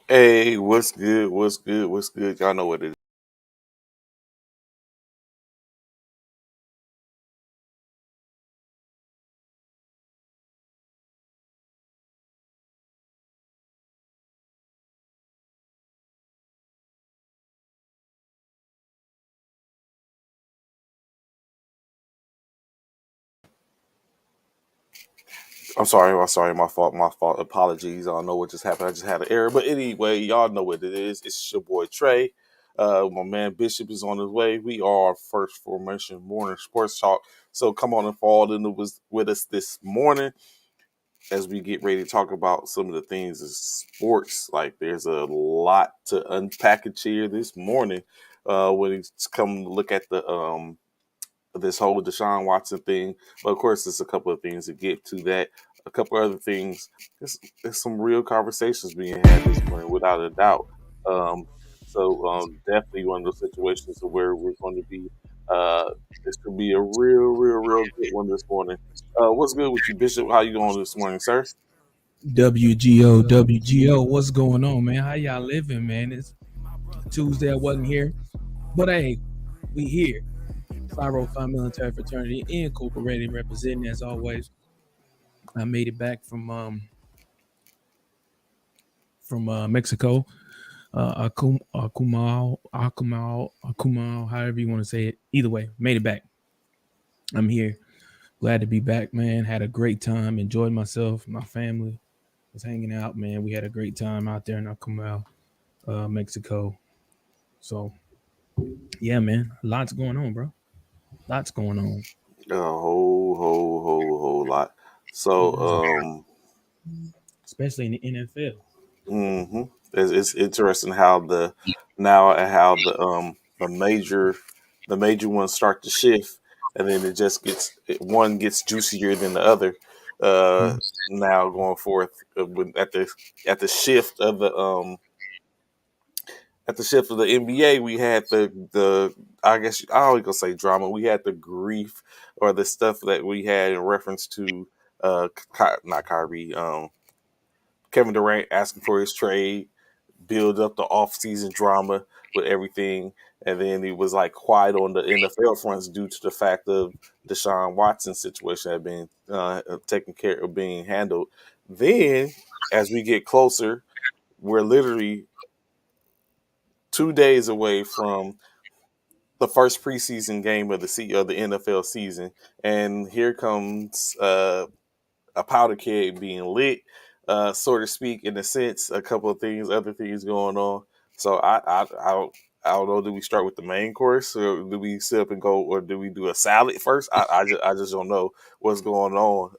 Hey, what's good? What's good? What's good? Y'all know what it is. I'm sorry, my fault, my fault. Apologies. I don't know what just happened. I just had an error. But anyway, y'all know what it is. It's your boy Trey. My man Bishop is on his way. We are our first formation morning sports talk. So come on and fall in with us this morning as we get ready to talk about some of the things in sports. Like there's a lot to unpackage here this morning. When it's come to look at the this whole Deshaun Watson thing. But of course, there's a couple of things to get to that. A couple other things. There's some real conversations being had this morning, without a doubt. Um, Definitely one of those situations where we're going to be. Uh, this could be a real good one this morning. What's good with you, Bishop? How you going this morning, sir? WGO, what's going on, man? How y'all living, man? It's Tuesday, I wasn't here, but hey, we here. 505 Military Fraternity Incorporated representing as always. I made it back from Mexico. Akumal, however you want to say it. Either way, made it back. I'm here. Glad to be back, man. Had a great time. Enjoyed myself. My family was hanging out, man. We had a great time out there in Akumal, Mexico. So yeah, man, lots going on, bro. Lots going on. A whole lot. So, Especially in the NFL. hmm it's interesting how the major ones start to shift, and then one gets juicier than the other. Mm. Now going forth at the shift of the NBA, we had the I guess I always gonna say drama. We had the grief or the stuff that we had in reference to not Kyrie, Kevin Durant asking for his trade, build up the off-season drama with everything, and then he was like quiet on the NFL fronts due to the fact of Deshaun Watson situation had been taken care of, being handled. Then, as we get closer, we're literally 2 days away from the first preseason game of the NFL season, and here comes a powder keg being lit, so to speak, in a sense. A couple of things, other things going on. So I don't know. Do we start with the main course, or do we sit up and go, or do we do a salad first? I just don't know what's going on.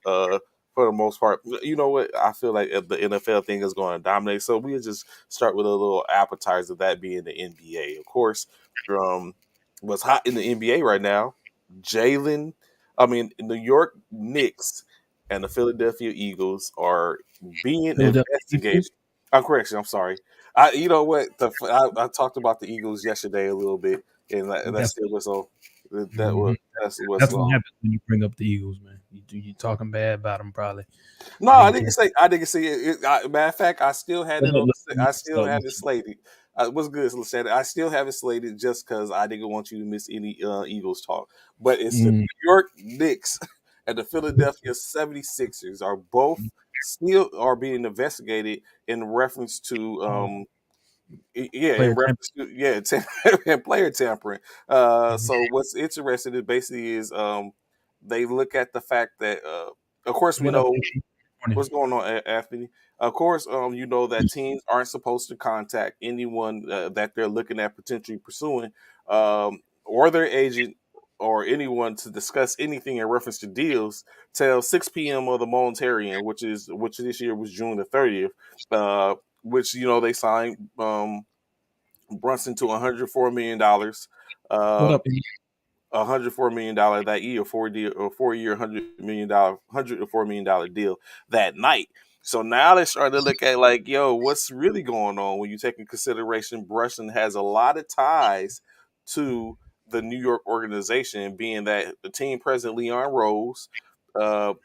For the most part, you know what? I feel like the NFL thing is going to dominate. So we'll just start with a little appetizer, that being the NBA. Of course, um, what's hot in the NBA right now, Jalen. I mean, New York Knicks and the Philadelphia Eagles are being Philadelphia investigated. Eagles. I'm sorry. You know what? I talked about the Eagles yesterday a little bit, and that That's still was on. That was mhm. that's what's That's what long. happens when you bring up the Eagles, man. You talking bad about them, probably. No, I I didn't didn't care. say. I didn't say it. Matter of fact, I still had But it on. let me I mess still up had with it you. slated. What's good, Lashana? I still have it slated just because I didn't want you to miss any Eagles talk. But it's the Mm. New York Knicks and the Philadelphia 76ers are both still are being investigated in reference to Oh, yeah, in player champ. reference to and player tampering. Mhm. So what's interesting is basically is they look at the fact that of course we What up, know AP? Morning. what's going on, Anthony. Of course, you know that teams aren't supposed to contact anyone that they're looking at potentially pursuing, or their agent or anyone to discuss anything in reference to deals till 6 p.m. of the Monetarian, which this year was June the 30th. Which they signed Brunson to $104 million. What Uh, up, AP? $104 million that year, 4 year, $104 million deal that night. So now they're starting to look at like, yo, what's really going on when you take in consideration Brunson has a lot of ties to the New York organization, being that the team president Leon Rose, uh,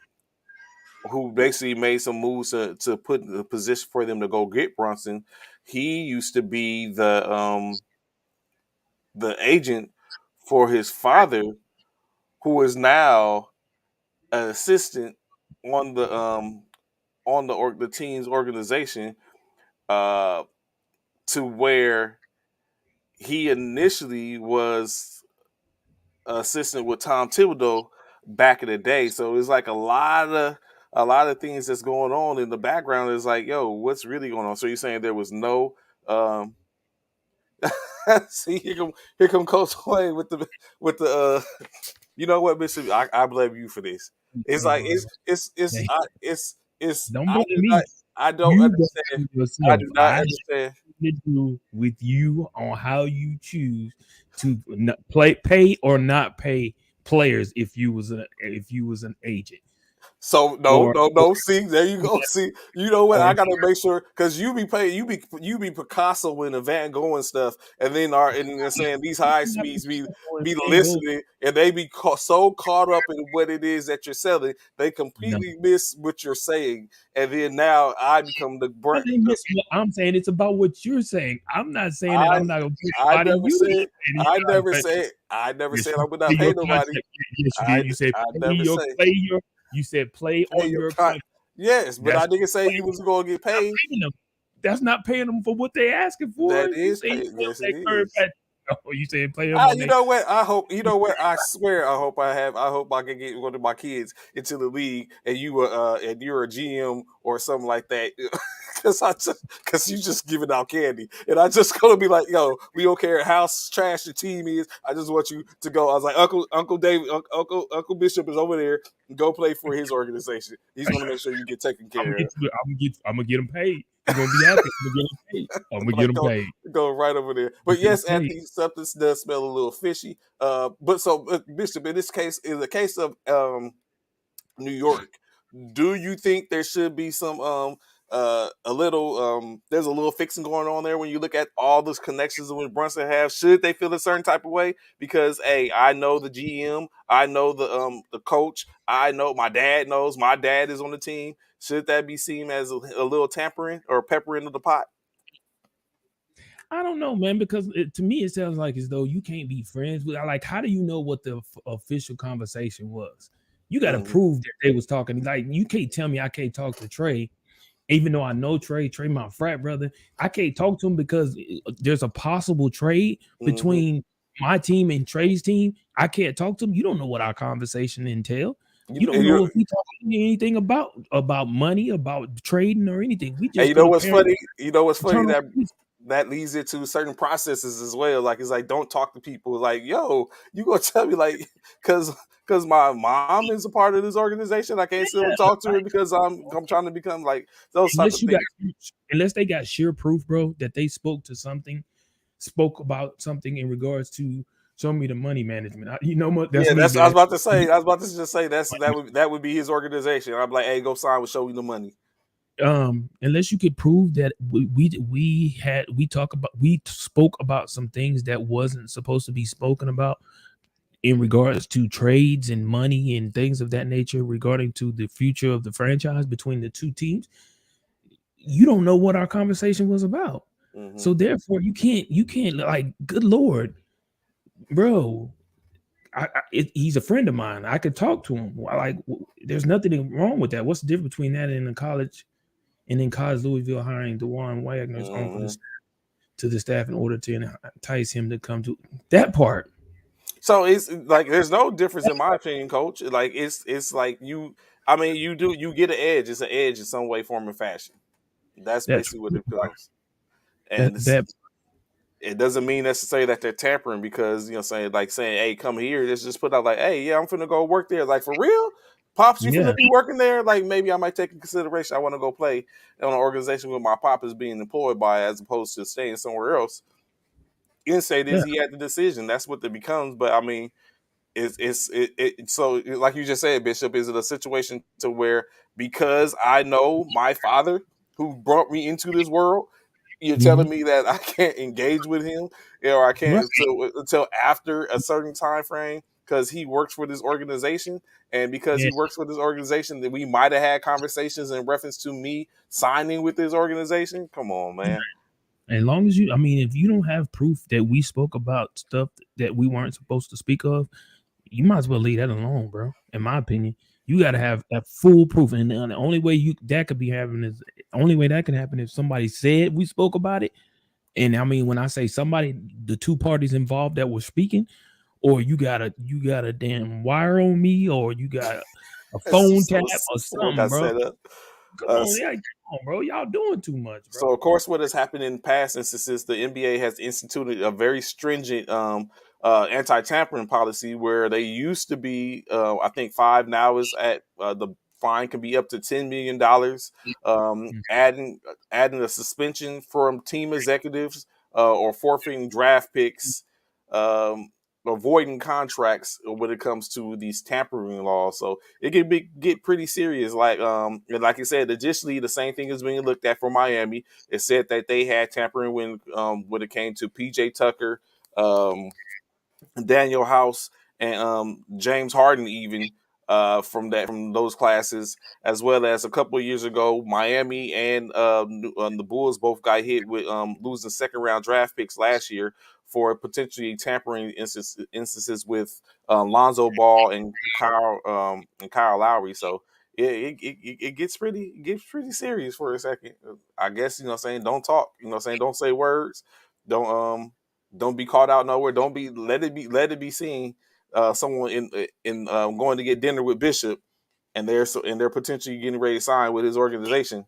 who basically made some moves to put in the position for them to go get Brunson. he used to be the agent for his father, who is now an assistant on the team's organization, uh, to where he initially was assistant with Tom Thibodeau back in the day. So it's like a lot of things that's going on in the background. Is like, yo, what's really going on? So you're saying there was no um, see, here come Coach Wayne with the you know what, Bishop? I blame you for this. It's Oh, like bro. Hey, it's don't I blame do not me. I don't You understand. blame I yourself. do not I have understand. nothing to do with you on how you choose to pay or not pay players if you was an agent So no, or no, or, no. See, there you go. See, you know what? or I gotta make sure because you be paying, you be Picasso and the Van Gogh and stuff, and then they're saying these high speeds be listening, and they be so caught up in what it is that you're selling, they no. completely miss what you're saying, and then now I become the But brunt. they miss what I'm saying. It's about what you're saying. I'm not saying that I I'm not gonna pay I anybody. never You don't said pay anybody. I never Yes, said you I would not in pay your nobody. contract. Yes, you I did. You said I never say you said play pay on your your con. contract. Yes, but That's I didn't say you was gonna get not paid. paying them. That's not paying them for what they asking That for. You is say you paid. want Yes, it that curve is. back. Oh, you saying play them on You they know what? I hope. You know what? I swear. I hope I can get one of my kids into the league, and you're a GM or something like that. Because you just giving out candy, and I just gonna be like, yo, we don't care how trash your team is. I just want you to go. I was like, Uncle David, Uncle Bishop is over there. Go play for his organization. He's gonna make sure you get taken care of. I'm gonna get them paid. You're gonna be happy. I'm gonna get them paid. I'm gonna get Like them paid. go right over there. I'm But gonna get yes, them paid. Anthony, something does smell a little fishy. But Bishop, in this case, in the case of New York, do you think there should be some a little there's a little fixing going on there when you look at all those connections that Brunson have? Should they feel a certain type of way? Because hey, I know the GM, I know the coach, I know my dad knows my dad is on the team. Should that be seen as a little tampering or pepper into the pot? I don't know, man, because to me it sounds like as though you can't be friends with. Like, how do you know what the official conversation was? You got to Hmm. prove that they was talking. Like, you can't tell me I can't talk to Trey, even though I know Trey. Trey, my frat brother. I can't talk to him because there's a possible trade Hmm. between my team and Trey's team. I can't talk to him. You don't know what our conversation entail. You You know, don't know if we talking anything about money, about trading, or anything. We and just you know gonna what's parent funny? You know what's funny eternal. that leads into certain processes as well. Like it's like don't talk to people. Like yo, you gonna tell me like because my mom is a part of this organization. I can't still talk to her because I'm trying to become like those type unless of you got things. unless they got sheer proof, bro, that they spoke about something in regards to show me the money management. You know what? That's Yeah, me, that's I was man. about to say. I was about to just say that would be his organization. I'm like, hey, go sign with Show Me the Money. Unless you could prove that we spoke about some things that wasn't supposed to be spoken about in regards to trades and money and things of that nature regarding to the future of the franchise between the two teams, you don't know what our conversation was about. Hmm. So therefore, you can't like, good lord, bro. He's a friend of mine. I could talk to him. Like, there's nothing wrong with that. What's the difference between that and in college, and in college Louisville hiring DeJuan Wagner's uncle Hmm. to the staff in order to entice him to come to that part? So it's like there's no difference in my opinion, Coach. Like it's like you. I mean, you get an edge. It's an edge in some way, form, or fashion. That's That's basically what it becomes. that And that it doesn't mean necessarily that they're tampering because saying, hey, come here. Let's just put out like, hey, yeah, I'm finna go work there. Like for real, pops, you yeah. finna be working there. Like maybe I might take in consideration. I want to go play on an organization where my pop is being employed by, as opposed to staying somewhere else. Instead Yeah. is he had the decision. That's what it becomes. But I mean, so like you just said, Bishop, is it a situation to where because I know my father who brought me into this world, you're Mhm. telling me that I can't engage with him, or I Right. can't until after a certain time frame because he works for this organization, and because Yeah. he works for this organization, that we might have had conversations in reference to me signing with this organization. Come on, man. As long as you, I mean, if you don't have proof that we spoke about stuff that we weren't supposed to speak of, you might as well leave that alone, bro. In my opinion, you got to have that full proof, and the only way you that could be happening is only way that can happen if somebody said we spoke about it. And I mean, when I say somebody, the two parties involved that were speaking, or you got a damn wire on me, or you got a phone tap or Someone something, got bro. set up. Come Uh, on, yeah, come on, bro. Y'all doing too much, So bro. of course, what has happened in past instances, the NBA has instituted a very stringent anti-tampering policy where they used to be, I think five, now is at the fine can be up to $10 million. Adding a suspension from team executives or forfeiting draft picks. Um, Avoiding contracts when it comes to these tampering laws. So it can get pretty serious. And like I said, additionally, the same thing is being looked at for Miami. It said that they had tampering when it came to PJ Tucker, um, Daniel House, and James Harden even from those classes, as well as a couple of years ago, Miami and the Bulls both got hit with losing second round draft picks last year for potentially tampering instances with Lonzo Ball and Kyle Lowry. So it gets pretty serious for a second. I guess what I'm saying, don't talk. What I'm saying, don't say words. Don't be caught out nowhere. Don't be let it be seen. Someone in going to get dinner with Bishop, and they're potentially getting ready to sign with his organization.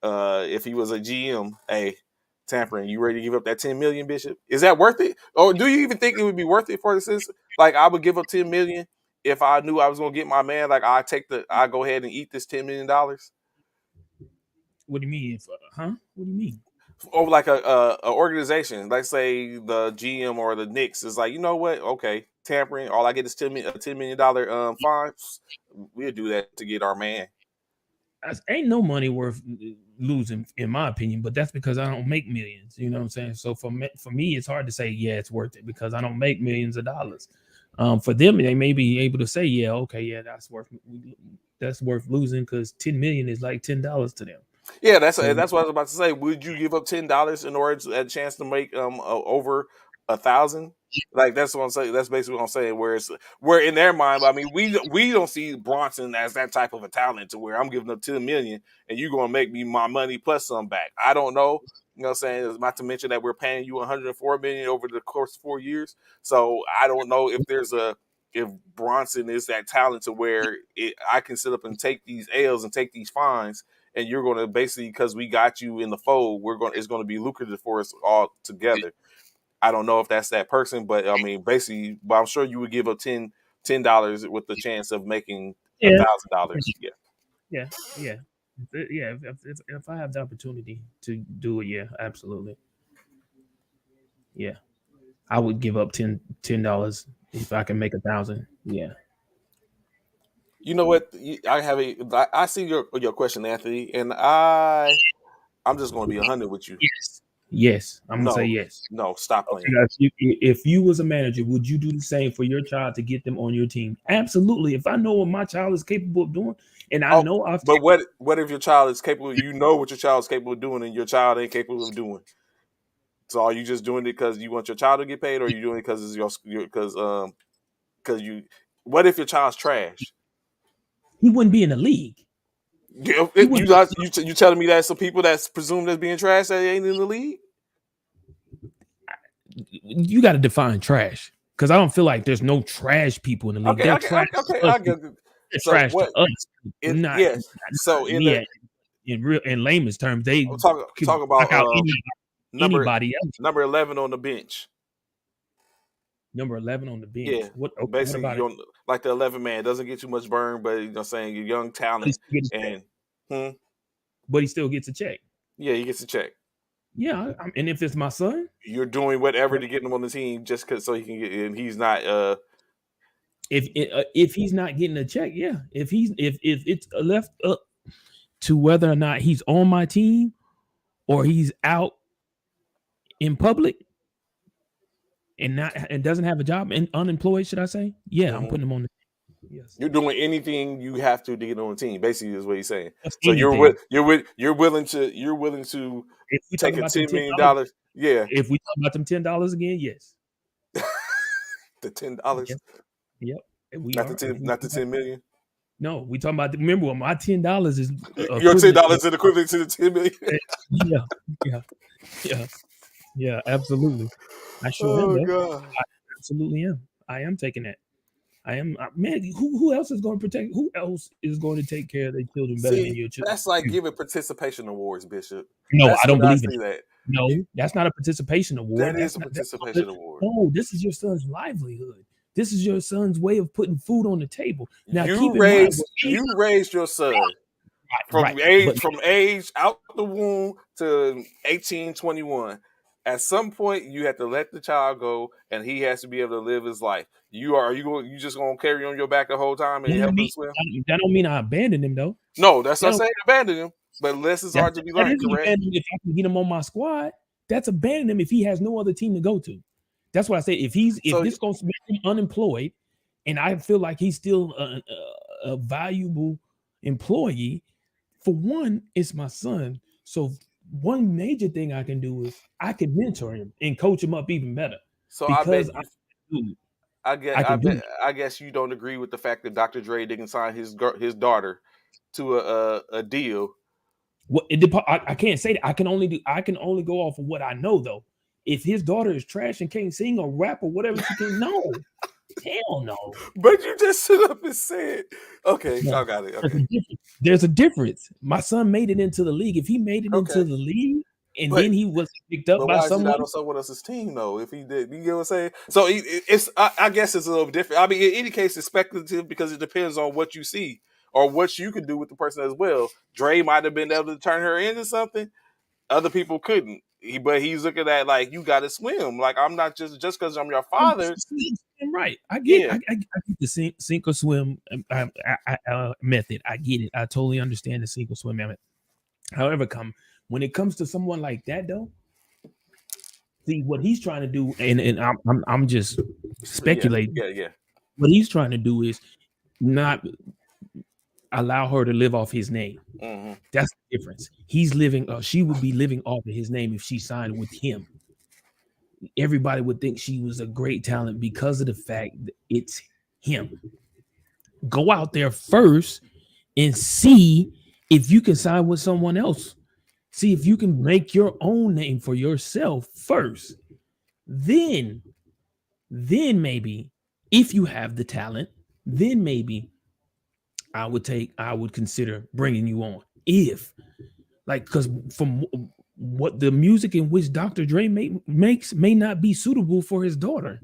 If he was a GM, hey, tampering, you ready to give up that 10 million, Bishop? Is that worth it? Or do you even think it would be worth it for the citizen? Like I would give up 10 million if I knew I was gonna get my man. Like I go ahead and eat this $10 million. What do you mean? What do you mean? Or like a organization, like say the GM or the Knicks is like, you know what? Okay, tampering. All I get is a $10 million fine. We'll do that to get our man. Ain't no money worth losing, in my opinion. But that's because I don't make millions. You know what I'm saying? So for me, it's hard to say yeah, it's worth it because I don't make millions of dollars. For them, they may be able to say yeah, okay, yeah, that's worth losing because 10 million is like $10 to them. Yeah, So that's what I was about to say. Would you give up $10 in order to a chance to make over 1,000? Like that's what I'm saying. That's basically what I'm saying. Where in their mind, I mean, we don't see Bronson as that type of a talent to where I'm giving up 10 million and you're gonna make me my money plus some back. I don't know. You know what I'm saying? Not to mention that we're paying you 104 million over the course of 4 years. So I don't know if Bronson is that talent to where I can sit up and take these L's and take these fines, and you're going to basically, because we got you in the fold, it's going to be lucrative for us all together. I don't know if that's that person, but I mean, basically, but I'm sure you would give up $10 with the chance of making a yeah, thousand dollars. Yeah. yeah, yeah, yeah. If I have the opportunity to do it, yeah, absolutely, yeah. I would give up $10 if I can make 1,000. Yeah. You know what? I see your question, Anthony, and I'm just going to be 100 with you. Yes. Yes. I'm gonna say No, yes. no, stop Okay, playing. guys. If you was a manager, would you do the same for your child to get them on your team? Absolutely. If I know what my child is capable of doing, and I Oh, know I've but what if your child is capable? You know what your child is capable of doing, and your child ain't capable of doing. So are you just doing it because you want your child to get paid, or are you doing it because it's because you? What if your child's trash? he wouldn't be in the league. He You wouldn't. not you telling me that some people that's presumed as being trash that ain't in the league? You got to define trash because I don't feel like there's no trash people in the league. Okay, They're okay, trash okay. to us. I get it. They're So trash to what? us. Not, Yes. So not me. In layman's terms, they could talk about knock out number anybody else. number 11 on the bench. Number 11 on the Yeah, bench. What basically about you it? don't like the 11 man doesn't get too much burn, but you know what I'm saying you're young But he talent still gets a check. and hmm, But he still gets a check. yeah, he gets a check. Yeah, and if it's my son, You're doing whatever to get him on the team just cause so he can get and he's not if he's not getting a check, yeah. If it's left up to whether or not he's on my team or he's out in public and doesn't have a job and unemployed, should I say? Yeah, I'm mhm. putting him on. Yes. You're doing anything you have to get on the team. Basically, is what he's saying. That's So anything. you're willing to If we talk take a about them $10 million. $10, Yeah, if we talk about them $10 again, yes. the $10, Yes. Yep. We not the are. If ten, we not talk the about, 10 million. no, we talking about, remember my $10 is Your ten equivalent to, dollars is equivalent to the 10 million. yeah, yeah, yeah, yeah, absolutely. I sure am Oh though. God. I absolutely am. I am taking that. I am, man. Who else is going to protect? Who else is going to take care of their children better than See, your children? that's like You. giving participation awards, Bishop. No, That's I don't what I believe in see it. that. You, No, that's not a participation that award. is That's a not. That's participation award. no. This is your son's livelihood. This is your son's way of putting food on the table. Now, keep You in mind, raised you raised your son right, from but age out the womb to 18, 21. At some point, you have to let the child go, and he has to be able to live his life. You just gonna carry on your back the whole time and that don't help him mean swim? that don't mean I abandoned him though. No, that's That not don't, saying abandon him, but lessons that are to be that learned. isn't Correct. abandon him if I can get him on my squad. That's abandon him if he has no other team to go to. That's what I say. If So this goes to make him unemployed, and I feel like he's still a valuable employee, for one, it's my son. So one major thing I can do is I can mentor him and coach him up even better so I bet because you. do I guess I I can do bet it. I guess you don't agree with the fact that Dr. Dre didn't sign his daughter to a deal. What I can't say that. I can only go off of what I know though. If his daughter is trash and can't sing or rap or whatever she can, no, hell no. But you just stood up and said, "Okay, No, I got it. there's a Okay, difference. There's a difference. My son made it into the league. If he made it into okay." the league and But then he was picked up but by why is he someone, not on someone else's team though? If he did, you get what I'm saying? So it's I guess it's a little different. I mean, in any case, it's speculative because it depends on what you see or what you can do with the person as well. Dre might have been able to turn her into something. Other people couldn't. But he's looking at like you got to swim. Like I'm not just because I'm your father. right? Yeah, I get the sink or swim method. I get it. I totally understand the sink or swim method. However, when it comes to someone like that, though, see what he's trying to do, and I'm just yeah, speculating. yeah, yeah. What he's trying to do is not allow her to live off his name. Hmm. That's the difference. He's living. She would be living off of his name if she signed with him. Everybody would think she was a great talent because of the fact that it's him. Go out there first and see if you can sign with someone else. See if you can make your own name for yourself first. Then, then maybe if you have the talent, then maybe I would consider bringing you on. If like because from what the music in which Dr. Dre makes may not be suitable for his daughter.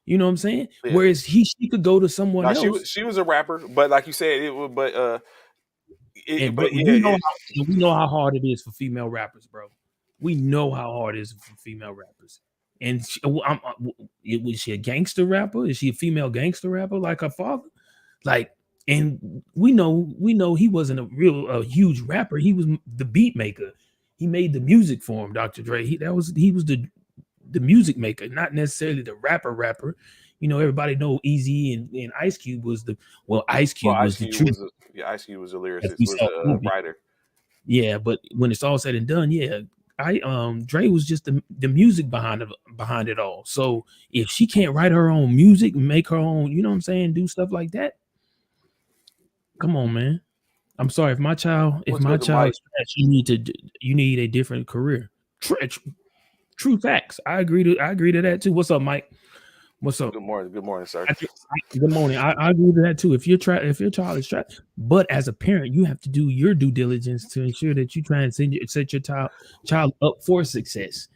You know what I'm saying? Yeah. Whereas she could go to someone Now else. she was a rapper, but like you said, it would. And But but yeah, we know how hard it is for female rappers, bro. We know how hard it is for female rappers. And was she a gangster rapper? Is she a female gangster rapper like her father? Like, and we know he wasn't a huge rapper. He was the beat maker. He made the music for him, Dr. Dre. He was the music maker, not necessarily the rapper. You know, everybody know Easy and Ice Cube was the Ice well, Cube was the truth Ice Cube was a as lyricist, we was saw in the a movie. writer. Yeah, but when it's all said and done, yeah, I Dre was just the music behind it all. So if she can't write her own music, make her own, you know what I'm saying, do stuff like that, come on, man. I'm sorry if What's my good to child Mike? is trash, you need a different career. True facts. I agree to that too. What's up, Mike? What's up? Good morning, sir. Good morning. I agree with that too. If your child is trapped, but as a parent, you have to do your due diligence to ensure that you try and set your child up for success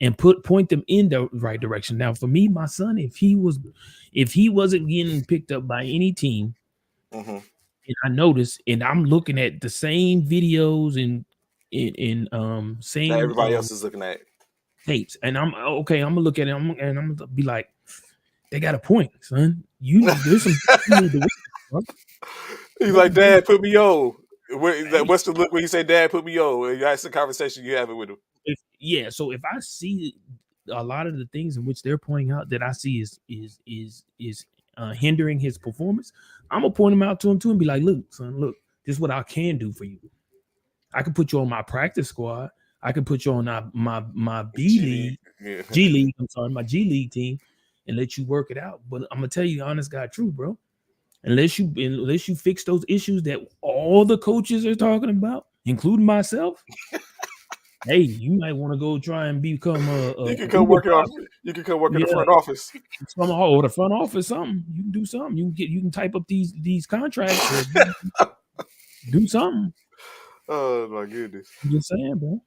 and point them in the right direction. Now, for me, my son, if he wasn't getting picked up by any team, Hmm. and I noticed, and I'm looking at the same videos and That same everybody else is looking at. tapes, and I'm okay. I'm gonna look at it, and I'm gonna be like, they got a point, son. There's some you need to win, bro. He's There's like, some things. Dad, put me on. Hey, What's the look when he say, Dad, put me on? That's the conversation you having with him. yeah. So if I see a lot of the things in which they're pointing out that I see is hindering his performance, I'm gonna point him out to him too and be like, "Look, son, look, this is what I can do for you. I can put you on my practice squad. I can put you on my B G League. league, Yeah. G league. I'm sorry, my G league team, and let you work it out. But I'm gonna tell you, honest God, true, bro. Unless you fix those issues that all the coaches are talking about, including myself, hey, you might want to go try and become You a can come Uber work it off. driver. You can come work in the Yeah, front office. some or the front office, something. You can do something. You can type up these contracts or do something. Oh my goodness. I'm just saying, bro.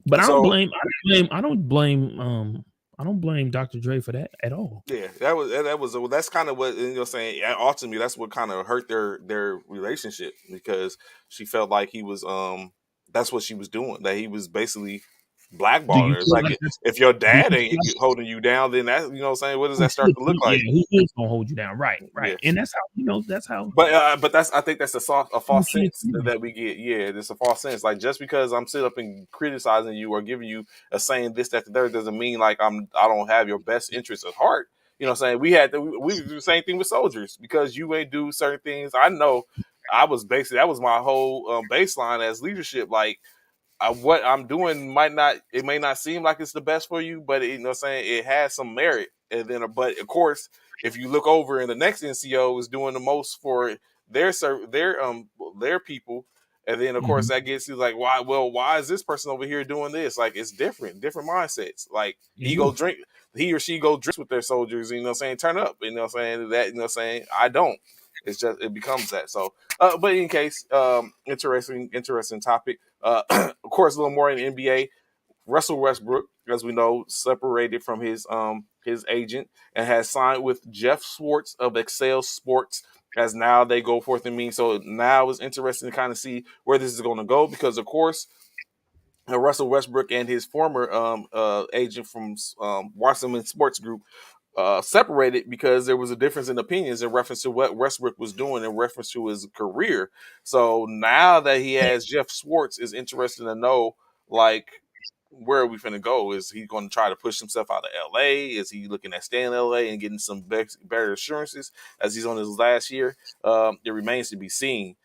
But I don't So blame. I don't blame. I don't blame. I don't blame Dr. Dre for that at all. yeah, that was well, that's kind of what saying. Ultimately, that's what kind of hurt their relationship because she felt like he was that's what she was doing, that he was basically Do blackballing you her. It's feel like like that's? if your Do dad you feel ain't like holding you down, then that saying, what does who that start to look yeah, like? who is gonna hold you down? Right, right. Yeah. And that's how that's how But that's I think that's a false she is sense feeling. that we get. Yeah, it's a false sense. Like just because I'm sitting up and criticizing you or giving you a saying this, that, the third doesn't mean like I don't have your best interests at heart. You know what I'm saying? We do the same thing with soldiers because you ain't do certain things. I know I was basically that was my whole baseline as leadership. Like what I'm doing may not seem like it's the best for you, but you know what I'm saying, it has some merit. And then but of course, if you look over and the next NCO is doing the most for their people, and then of course Mhm. that gets you like why is this person over here doing this? Like it's different mindsets. Like It is. he or she go drinks with their soldiers, you know what I'm saying, turn up, you know what I'm saying, that you know what I'm saying, I don't. It's just it becomes that. So but in case, interesting topic. Of course, a little more in the NBA. Russell Westbrook, as we know, separated from his agent and has signed with Jeff Schwartz of Excel Sports. As now they go forth and mean. So now it's interesting to kind of see where this is going to go because, of course, Russell Westbrook and his former agent from Washington Sports Group separated because there was a difference in opinions in reference to what Westbrook was doing in reference to his career. So now that he has Jeff Schwartz, is interested to know like where are we finna go? Is he going to try to push himself out of LA? Is he looking at staying in LA and getting some better assurances as he's on his last year? It remains to be seen.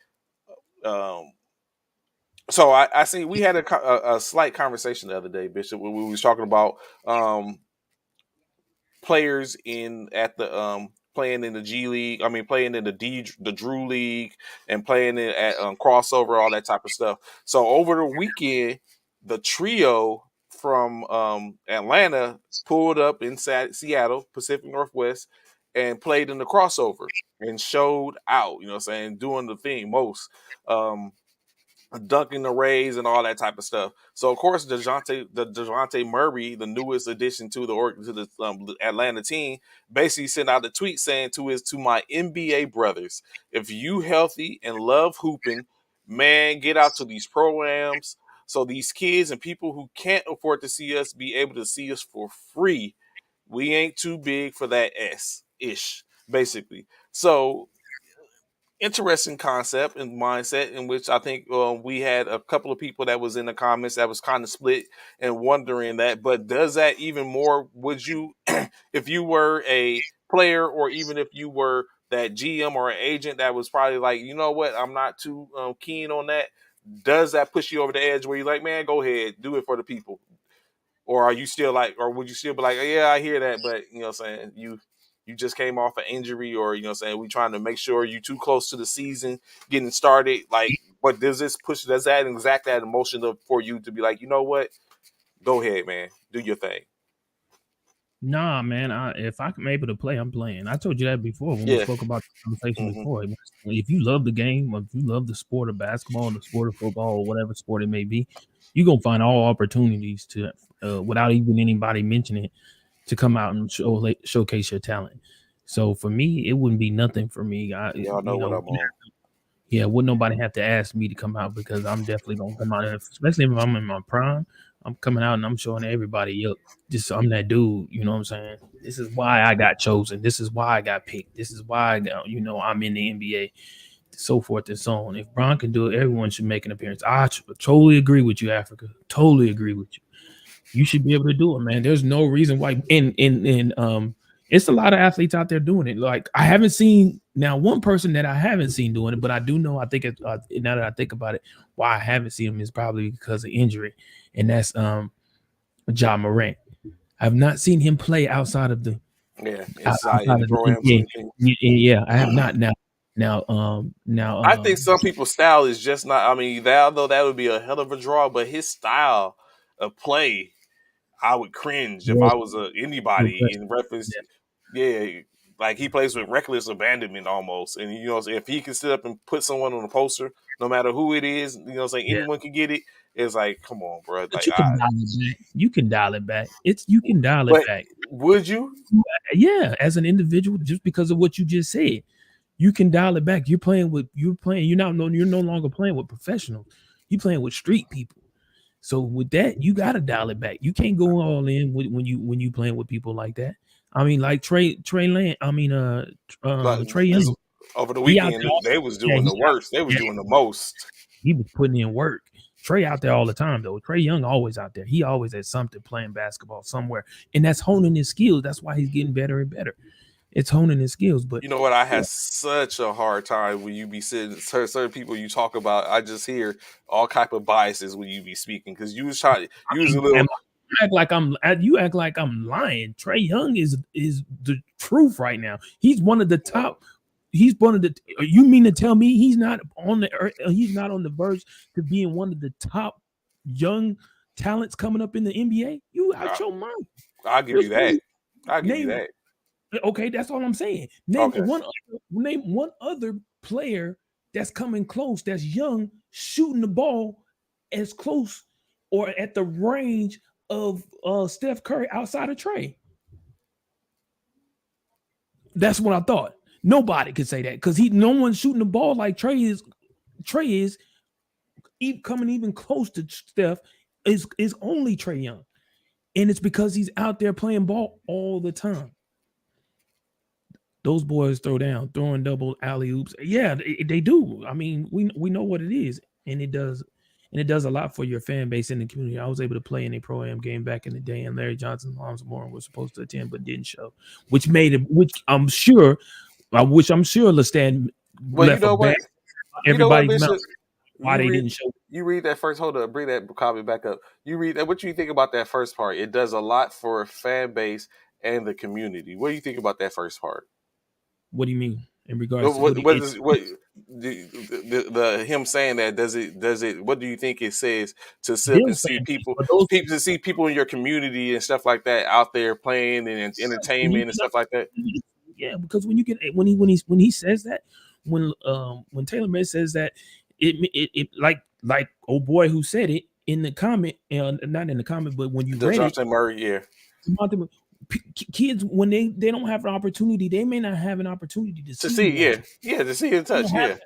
Um, so I see we had a slight conversation the other day, Bishop, when we was talking about um, players in at the playing in the G League. I mean, playing in the Drew League and playing in at crossover, all that type of stuff. So over the weekend, the trio from Atlanta pulled up in Seattle, Pacific Northwest, and played in the crossover and showed out. You know what I'm saying? Doing the thing most. Dunking the Rays and all that type of stuff. So of course, Dejounte Murray, the newest addition to the Atlanta team, basically sent out a tweet saying to my NBA brothers, if you healthy and love hooping, man, get out to these programs so these kids and people who can't afford to see us be able to see us for free. We ain't too big for that S ish, basically. So interesting concept and mindset in which I think we had a couple of people that was in the comments that was kind of split and wondering that. But does that even more? Would you, if you were a player or even if you were that GM or an agent that was probably like, you know what, I'm not too keen on that. Does that push you over the edge where you're like, man, go ahead, do it for the people? Or are you still like, or would you still be like, yeah, I hear that, but you know what I'm saying, you just came off an injury, or you know what I'm saying, we trying to make sure you too close to the season getting started. Like, but does that exact that emotion for you to be like, you know what? Go ahead, man. Do your thing. Nah, man. If I'm able to play, I'm playing. I told you that before when we Yeah. spoke about the conversation Hmm. before. If you love the game, or if you love the sport of basketball, the sport of football, or whatever sport it may be, you're gonna find all opportunities to, without even anybody mentioning it, to come out and showcase your talent. So for me, it wouldn't be nothing for me. Y'all know what I'm on. Yeah, wouldn't nobody have to ask me to come out because I'm definitely gonna come out, especially if I'm in my prime. I'm coming out and I'm showing everybody, yo, just I'm that dude. You know what I'm saying? This is why I got chosen. This is why I got picked. This is why I got, I'm in the NBA, so forth and so on. If Bron can do it, everyone should make an appearance. I totally agree with you, Africa. Totally agree with you. You should be able to do it, man. There's no reason why. And It's a lot of athletes out there doing it. Like I haven't seen now one person that I haven't seen doing it, but I do know. I think now that I think about it, why I haven't seen him is probably because of injury, and that's John Morant. I've not seen him play Yeah, inside outside any of the programs or NBA. anything. Yeah, I have not now I think some people's style is just not. I mean, that although that would be a hell of a draw, but his style of play, I would cringe if yeah, I was anybody in reference. yeah, Yeah, like he plays with reckless abandonment almost, and you know, if he can sit up and put someone on a poster, no matter who it is, you know, saying yeah. anyone can get it. It's like, come on, bro. But Like, you can dial it back. You can dial it back. You can dial it but back. would you? Yeah, as an individual, just because of what you just said, you can dial it back. You're no longer playing with professionals. You're playing with street people. So with that, you gotta dial it back. You can't go all in when you playing with people like that. I mean, like Trey Land. I mean, Like Trey this Young. over the He out weekend, there. they was Yeah, doing he the out. worst. They was Yeah, doing the most. he was putting in work. Trey out there all the time though. Trey Young always out there. He always at something playing basketball somewhere, and that's honing his skills. That's why he's getting better and better. It's honing his skills. But You know what? I yeah, had such a hard time when you be sitting certain people you talk about. I just hear all type of biases when you be speaking because you was trying. You was a am little. you act like I'm lying. Trey Young is the truth right now. He's one of the top. He's one of the. You mean to tell me he's not on the he's not on the verge to being one of the top young talents coming up in the NBA? You out I, your mind. I'll give There's you that. only I'll give you name that. okay. That's all I'm saying. Okay. Name one other player that's coming close. That's young, shooting the ball as close or at the range of Steph Curry outside of Trey. That's what I thought. Nobody could say that because no one's shooting the ball like Trey is. Trey is coming even close to Steph is only Trey Young, and it's because he's out there playing ball all the time. Those boys throw down, throwing double alley oops. Yeah, they do. I mean, we know what it is, and it does a lot for your fan base in the community. I was able to play in a pro am game back in the day, and Larry Johnson, Lonzo Moore was supposed to attend but didn't show, which I'm sure Lestan Well, you left a know bad what? You know what, everybody's mouth Bishop? why You they read. didn't show. You read that first. Hold up. Bring that comment back up. You read that. What you think about that first part? It does a lot for a fan base and the community. What do you think about that first part? What do you mean in regards to What is what the him saying that does it what do you think it says to sit up them and see fan base, people but those people to see people in your community and stuff like that out there playing and when you entertainment and get up, stuff like that? yeah, because when you get when he says that when Taylor May says that it like oh boy who said it in the comment not in the comment but when you The read it Jonathan Murray, yeah. kids when they don't have an opportunity they may not have an opportunity to To see see, you yeah. watch Yeah, to see and they don't touch, have yeah. that.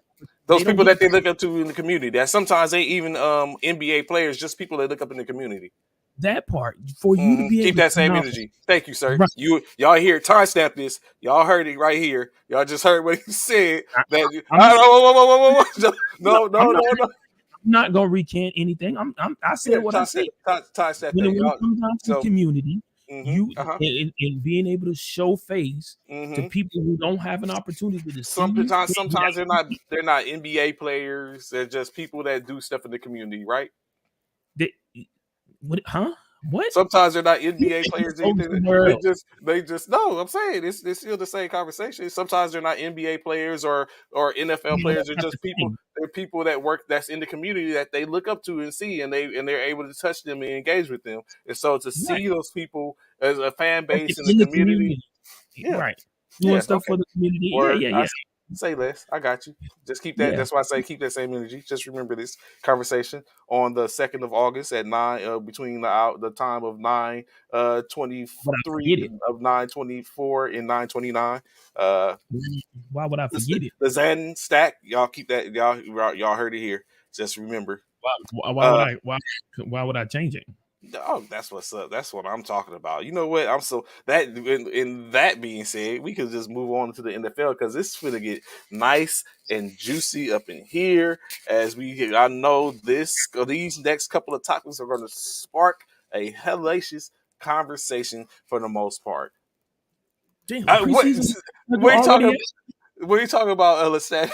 Those They don't people get that they look up to in the community. That sometimes they even NBA players, just people that look up in the community. that part for you to be Keep able to that come same out energy. Thank you, sir. right. Y'all hear timestamp this. Y'all heard it right here. Y'all just heard what he said. That I'm I not, don't whoa. No, I'm no, not no, no. I'm not gonna recant anything. I said Yeah, what I said. timestamp When that, it y'all. comes down to So community, you uh-huh. in being able to show face to hmm people who don't have an opportunity to see you. Sometimes they're not NBA players. They're just people that do stuff in the community, right? They, what? Huh? What? Sometimes they're not You NBA think he's players or going anything. somewhere else? They just no. I'm saying it's still the same conversation. Sometimes they're not NBA players or NFL Yeah, but players. that's They're not the just people. same. They're people that work that's in the community that they look up to and see, and they're able to touch them and engage with them. And so to Right. see those people as a fan Working base in the in the community, community. yeah, Right. Doing yeah, stuff okay. for the community. Yeah, Word. yeah, yeah. Say less. I got you. Just keep that. Yeah. That's why I say keep that same energy. Just remember this conversation on the 2nd of August at 9 between the time of 9:23 Forget it. of 9:24 and 9:29. Uh, Why would I forget it? the Zen stack. Y'all keep that. Y'all heard it here. Just remember. Why would Uh, why would I change it? Oh, that's what's up. That's what I'm talking about. You know what? I'm so that in that being said, we could just move on to the NFL because it's gonna get nice and juicy up in here. As we, I know these next couple of topics are going to spark a hellacious conversation for the most part. Damn, the I, what? preseason schedule What are you already talking? out? What are you talking about, Lestat?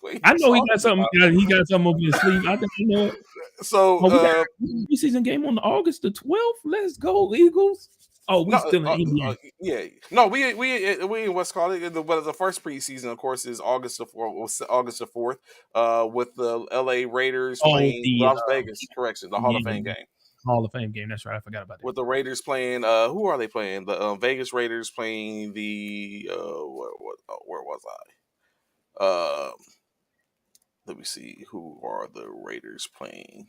What are you I know he got talking something. about? He got something up his sleeve. I think I know it. So, Oh, we got a preseason game on August the 12th. Let's go, Eagles. Oh, we no, still in Indiana. yeah, no, we in West College. The first preseason, of course, is August the 4th. With the L.A. Raiders Oh, playing the Las Vegas. Correction, the Hall of Fame yeah, game. Hall of Fame game. That's right. I forgot about that. With the Raiders playing, who are they playing? The Vegas Raiders playing the where was I? Let me see, who are the Raiders playing?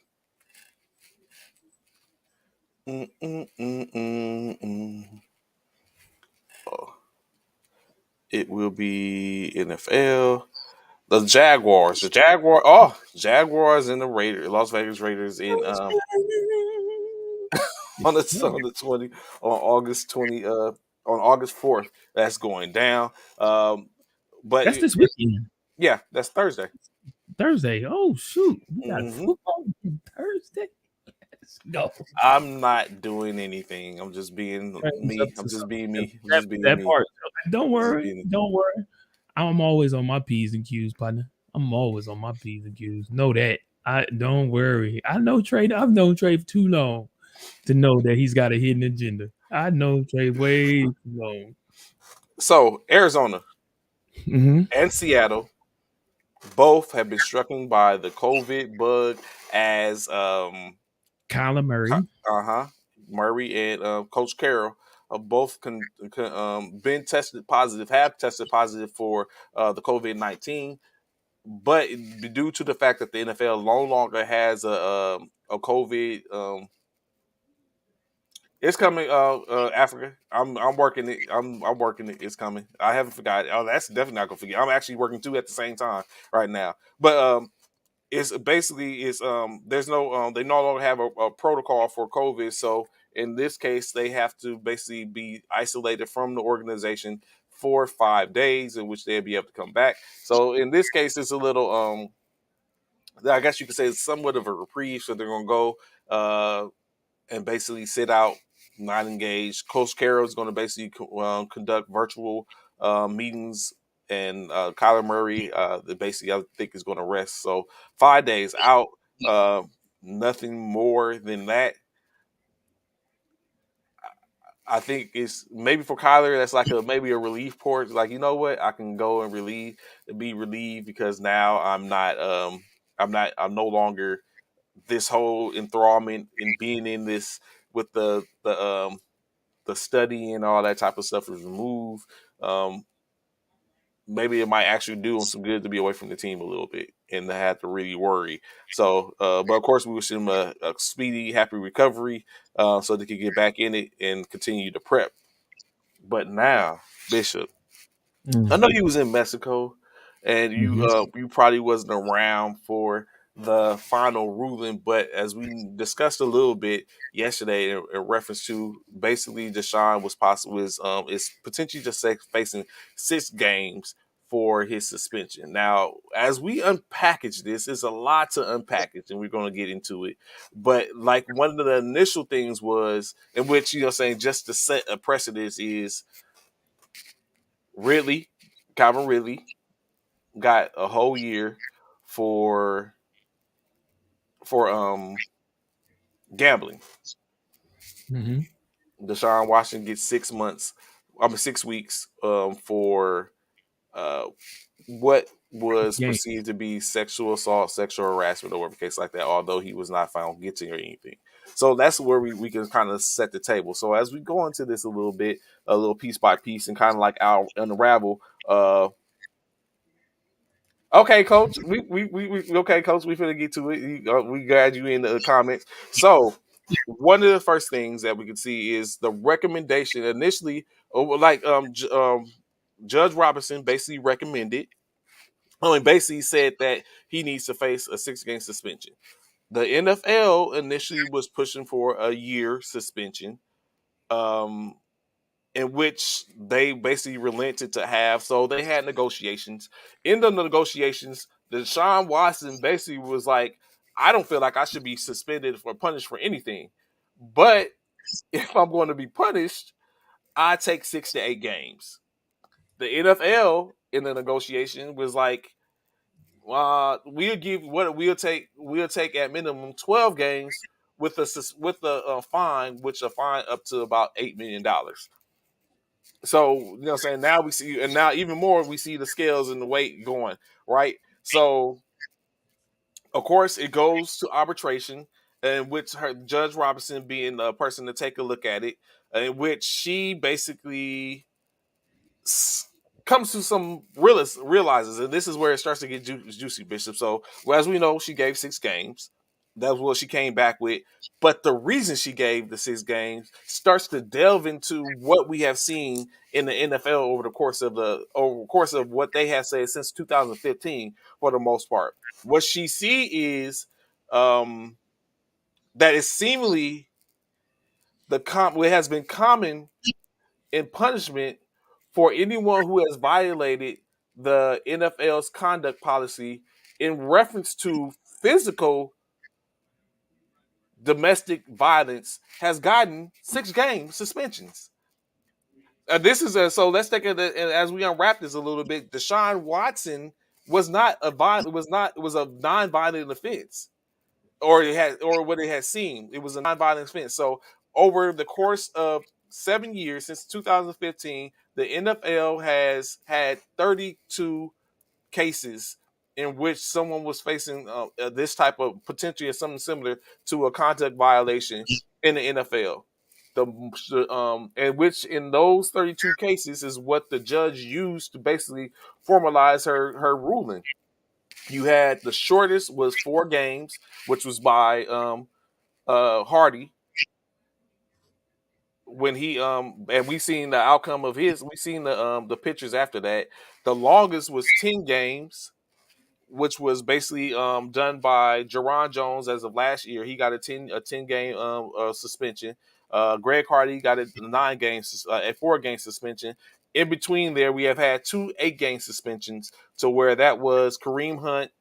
Mm, mm, mm, mm, mm. Oh, it will be NFL. The Jaguars. Jaguars and the Raiders, Las Vegas Raiders in on the 20 on August 4th. That's going down. But That's this weekend, yeah, that's Thursday. Thursday. Oh shoot, we got Hmm. football on Thursday. Let's go. I'm not doing anything. I'm just being Turns up me. I'm to just being something. me. I'm That just being that me. part. Don't Just worry. being. Don't worry. I'm always on my P's and Q's, partner. I'm always on my P's and Q's. Know that. I don't worry. I know Trey. I've known Trey for too long to know that he's got a hidden agenda. I know Trey way too long. So Arizona Mm-hmm. and Seattle both have been stricken by the COVID bug, as Kyler Murray. uh-huh, Murray and Coach Carroll have both been tested positive, have tested positive for the COVID-19, but due to the fact that the NFL no longer has a COVID, it's coming. Africa. I'm working it. I'm working it. It's coming. I haven't forgot. Oh, that's definitely not gonna forget. I'm actually working two at the same time right now. But it's basically it's there's no they no longer have a protocol for COVID. So in this case, they have to basically be isolated from the organization for 5 days, in which they'll be able to come back. So in this case, it's a little I guess you could say it's somewhat of a reprieve. So they're gonna go and basically sit out, not engage. Coach Carroll is going to basically conduct virtual meetings, and Kyler Murray, basically, I think is going to rest. So 5 days out, uh, nothing more than that. I think it's maybe for Kyler, that's like maybe a relief port. Like, you know what, I can go and be relieved, because now I'm no longer this whole enthrallment in being in this with the study and all that type of stuff is removed. Um, Maybe it might actually do him some good to be away from the team a little bit and to have to really worry. So, but of course, we wish him a speedy, happy recovery, so they can get back in it and continue to prep. But now, Bishop, I know you was in Mexico, and Mm-hmm. you probably wasn't around for the final ruling. But as we discussed a little bit yesterday, in reference to basically Deshaun is potentially just facing 6 games for his suspension. Now, as we unpackage this, it's a lot to unpackage, and we're going to get into it. But like one of the initial things was, in which saying just to set a precedent, is Ridley, Calvin Ridley got a whole year for for gambling. Mm-hmm. Deshaun Washington gets 6 months. I mean 6 weeks for uh what was Game. perceived to be sexual assault, sexual harassment, or whatever case like that, although he was not found guilty or anything. So that's where we can kind of set the table. So as we go into this a little bit, a little piece by piece, and kind of like our unravel, okay, coach. We okay, coach. We finna get to it. We got you in the comments. So one of the first things that we can see is the recommendation initially, like Judge Robinson basically recommended. I mean, basically said that he needs to face a 6 game suspension. The NFL initially was pushing for a year suspension. Um, in which they basically relented to have. So they had negotiations. In the negotiations, Deshaun Watson basically was like, I don't feel like I should be suspended or punished for anything. But if I'm going to be punished, I take 6 to 8 games. The NFL in the negotiation was like, we'll give what we'll take at minimum 12 games with a fine, which a fine up to about $8 million. So you know what I'm saying, now we see, and now even more we see the scales and the weight going right. So of course it goes to arbitration, in which her Judge Robinson being the person to take a look at it, in which she basically comes to some realizes, and this is where it starts to get juicy, Bishop. So, well, as we know, she gave 6 games. That's what she came back with. But the reason she gave the 6 games starts to delve into what we have seen in the NFL over the course of what they have said since 2015, for the most part. What she see is um, that it's seemingly what has been common in punishment for anyone who has violated the NFL's conduct policy in reference to physical domestic violence has gotten 6 game suspensions. This is so let's take it as we unwrap this a little bit. Deshaun Watson was not a violent was not it was a non-violent offense, or it had, or what it has seen. It was a non-violent offense. So over the course of 7 years since 2015, the NFL has had 32 cases in which someone was facing this type of potentially something similar to a contact violation in the NFL. And which in those 32 cases is what the judge used to basically formalize her ruling. You had the shortest was 4 games, which was by Hardy, when he and we seen the outcome of his. We seen the pictures after that. The longest was 10 games, which was basically done by Jerron Jones as of last year. He got a 10 game suspension. Greg Hardy got a 9 games, a 4 game suspension. In between there, we have had 2 8 game suspensions, to where that was Kareem Hunt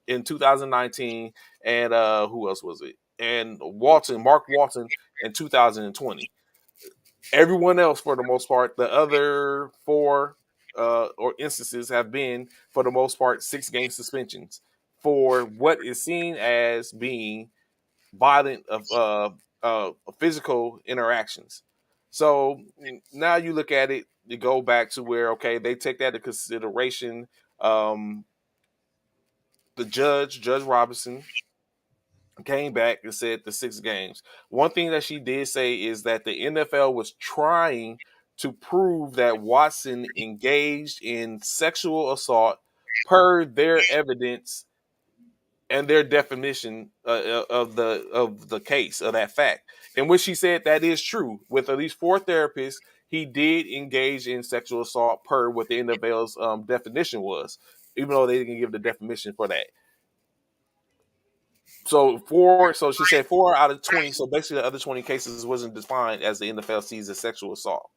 in 2019, and who else was it? And Mark Walton in 2020. Everyone else, for the most part, the other 4 or instances have been, for the most part, 6 game suspensions for what is seen as being violent of physical interactions. So now you look at it, you go back to where, okay, they take that into consideration. Um, the Judge Robinson, came back and said the 6 games. One thing that she did say is that the NFL was trying to prove that Watson engaged in sexual assault per their evidence and their definition of the case, of that fact. In which she said that is true. With at least 4 therapists, he did engage in sexual assault per what the NFL's definition was, even though they didn't give the definition for that. So she said 4 out of 20. So basically, the other 20 cases wasn't defined as the NFL sees as sexual assault.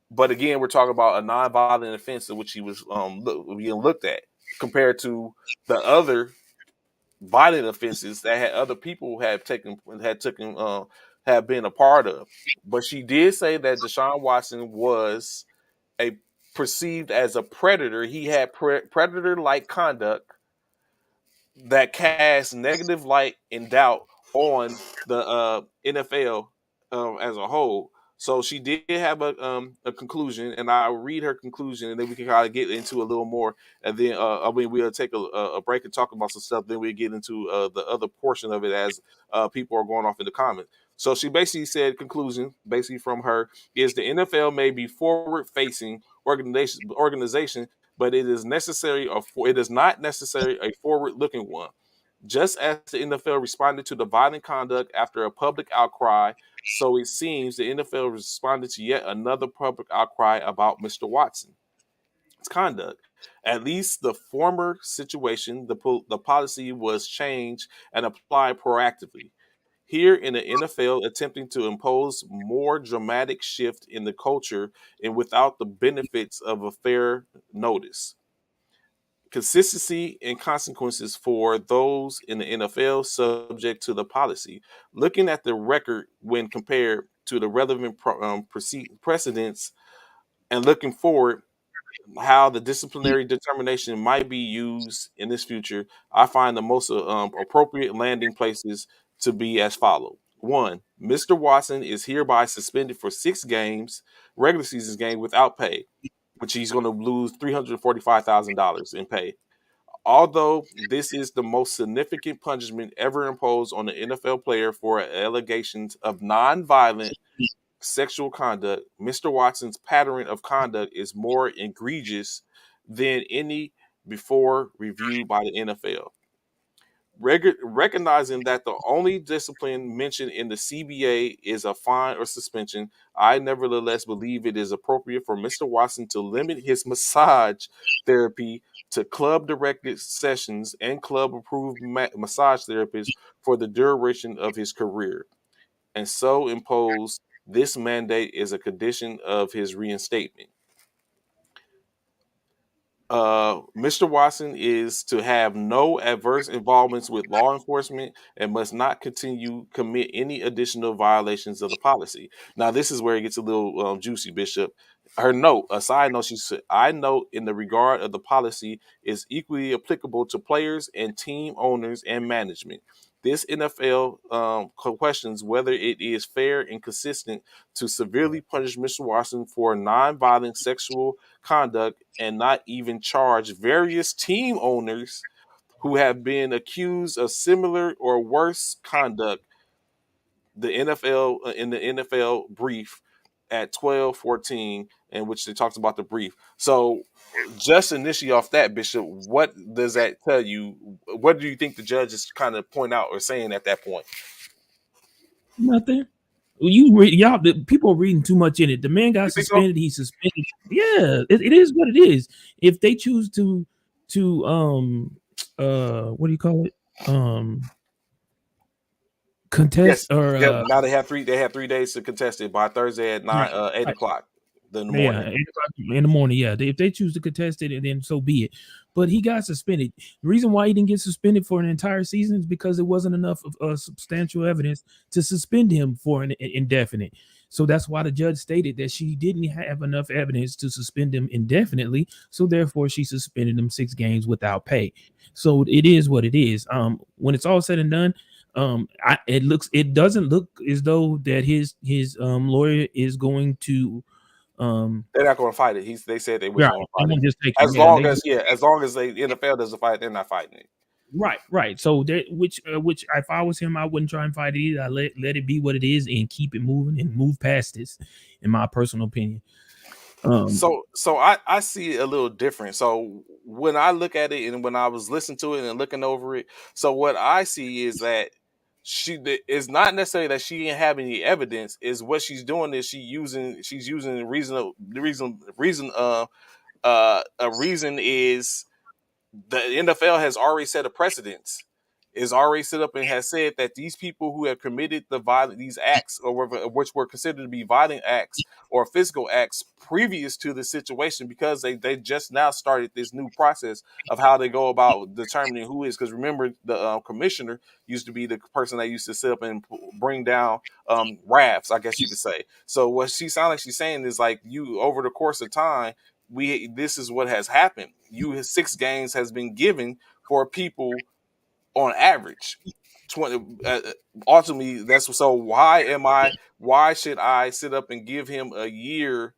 But again, we're talking about a non-violent offense in which he was being looked at, compared to the other violent offenses that had other people have been a part of. But she did say that Deshaun Watson was a perceived as a predator. He had predator-like conduct that cast negative light and doubt on the NFL as a whole. So she did have a conclusion, and I'll read her conclusion, and then we can kind of get into a little more. And then we'll take a break and talk about some stuff. Then we'll get into the other portion of it as people are going off in the comments. So she basically said, conclusion basically from her is, the NFL may be forward facing organization, but it is not necessary a forward-looking one. Just as the NFL responded to the violent conduct after a public outcry, so it seems the NFL responded to yet another public outcry about Mr. Watson's conduct. At least the former situation, the policy was changed and applied proactively. Here in the NFL, attempting to impose more dramatic shift in the culture and without the benefits of a fair notice. consistency and consequences for those in the NFL subject to the policy. Looking at the record when compared to the relevant precedents and looking forward, how the disciplinary determination might be used in this future, I find the most appropriate landing places to be as follow. One, Mr. Watson is hereby suspended for 6 games, regular season game without pay, which he's going to lose $345,000 in pay. Although this is the most significant punishment ever imposed on an NFL player for allegations of nonviolent sexual conduct, Mr. Watson's pattern of conduct is more egregious than any before reviewed by the NFL. Recognizing that the only discipline mentioned in the CBA is a fine or suspension, I nevertheless believe it is appropriate for Mr. Watson to limit his massage therapy to club directed sessions and club approved massage therapists for the duration of his career, and so impose this mandate as a condition of his reinstatement. Mr. Watson is to have no adverse involvements with law enforcement and must not continue commit any additional violations of the policy. Now, this is where it gets a little juicy, Bishop. Her note, a side note, she said, I note in the regard of the policy is equally applicable to players and team owners and management. This NFL questions whether it is fair and consistent to severely punish Mr. Watson for nonviolent sexual conduct and not even charge various team owners who have been accused of similar or worse conduct. The NFL in the NFL brief at 12:14, in which they talks about the brief. So, just initially off that, Bishop, what does that tell you? What do you think the judges kind of point out or saying at that point? Nothing. You read y'all. The people are reading too much in it. The man got You think so? suspended. He's suspended. Yeah, it is what it is. If they choose to what do you call it, Yes. contest or Yeah. Now they have 3 days to contest it by Thursday at right, 8 right. o'clock in the Yeah, morning. 8 o'clock in the morning. Yeah, if they choose to contest it, then so be it. But he got suspended. The reason why he didn't get suspended for an entire season is because there wasn't enough of substantial evidence to suspend him for an indefinite. So that's why the judge stated that she didn't have enough evidence to suspend him indefinitely. So therefore, she suspended him 6 games without pay. So it is what it is. When it's all said and done, it doesn't look as though that his lawyer is going to They're not going to fight it. They said they right. wasn't going to They fight it. won't just take it. As Yeah, long they as just as long as the NFL doesn't fight it, they're not fighting it. right. So that which if I was him, I wouldn't try and fight it either. I let it be what it is and keep it moving and move past this, in my personal opinion. So I see it a little different. So when I look at it and when I was listening to it and looking over it, so what I see is that it's not necessarily that she didn't have any evidence. Is what she's doing is she's using reason a reason is the NFL has already set a precedence. Is already set up and has said that these people who have committed these acts, or which were considered to be violent acts or physical acts previous to the situation, because they just now started this new process of how they go about determining who is. Because remember, the commissioner used to be the person that used to sit up and bring down rafts, I guess you could say. So what she sounds like she's saying is like, you over the course of time, this is what has happened. 6 games has been given for people on average. 20 ultimately, that's so. Why should I sit up and give him a year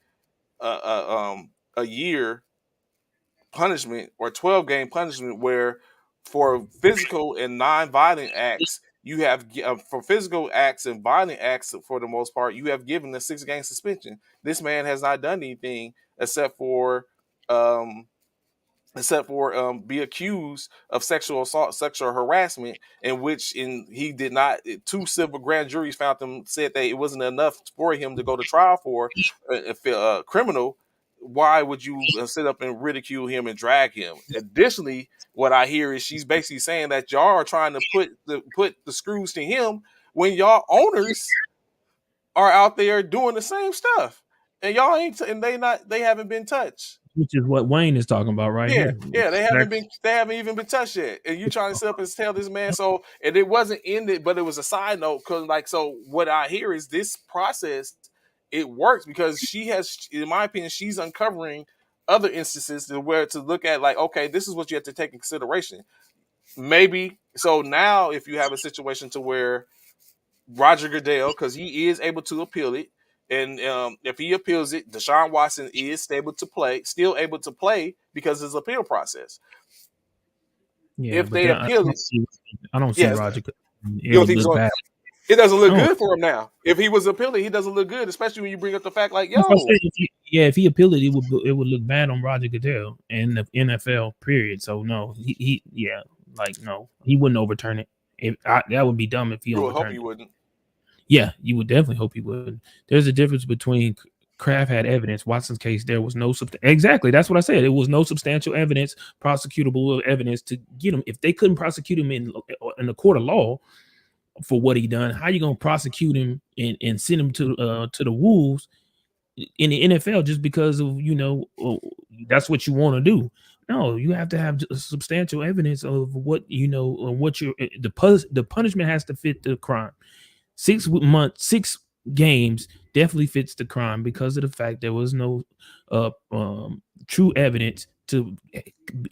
punishment or 12-game punishment, where for physical and non-violent acts you have for physical acts and violent acts, for the most part, you have given a 6-game suspension. This man has not done anything except for um be accused of sexual assault, sexual harassment, in which he did not. 2 civil grand juries found them, said that it wasn't enough for him to go to trial for a criminal. Why would you sit up and ridicule him and drag him? Additionally, what I hear is she's basically saying that y'all are trying to put the screws to him when y'all owners are out there doing the same stuff, and y'all ain't, and they haven't been touched. which is what Wayne is talking about right Yeah, here. yeah, Back- they haven't even been touched yet, and you trying to sit up and tell this man so, and it wasn't ended, but it was a side note because like so, what I hear is this process it works because she has, in my opinion, she's uncovering other instances to where to look at like okay, this is what you have to take in consideration. Maybe so now if you have a situation to where Roger Goodell because he is able to appeal it. And if he appeals it, Deshaun Watson is still able to play because of his appeal process. yeah, If but they that, appeal it, I don't see yes, Roger. It you don't would think look so? bad. It doesn't look I don't. good for him now. If he was appealing, he doesn't look good, especially when you bring up the fact like, That's what I yo, said. Yeah, if he appealed it, it would look bad on Roger Goodell and the NFL. Period. So no, yeah, like no, he wouldn't overturn it. That would be dumb if he you would hope he overturned it. wouldn't. Yeah, you would definitely hope he would. There's a difference between Kraft had evidence. Watson's case, there was no exactly. That's what I said. It was no substantial evidence, prosecutable evidence to get him. If they couldn't prosecute him in the court of law for what he done, how you gonna prosecute him and send him to the wolves in the NFL just because of that's what you want to do? No, you have to have substantial evidence of what what the punishment has to fit the crime. 6 months, 6 games definitely fits the crime because of the fact there was no true evidence to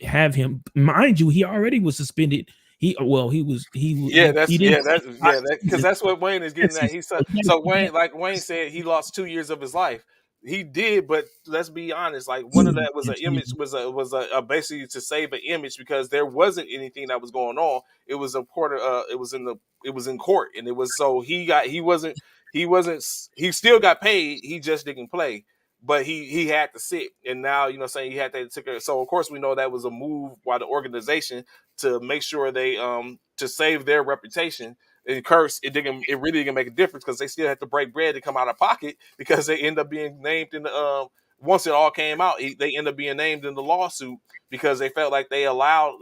have him. Mind you, he already was suspended. Yeah, He that's didn't yeah, play that last yeah, that because season. that's what Wayne is getting Last at. season. He's So so Wayne, like Wayne said, he lost 2 years of his life. He did, but let's be honest. Like one of that was an image, was a basically to save an image because there wasn't anything that was going on. It was a quarter. It was in court, and it was so he wasn't he still got paid. He just didn't play. But he had to sit, and now saying he had to take it. So of course we know that was a move by the organization to make sure they to save their reputation. And curse it really didn't make a difference because they still had to break bread to come out of pocket because they end up being named in the once it all came out they end up being named in the lawsuit because they felt like they allowed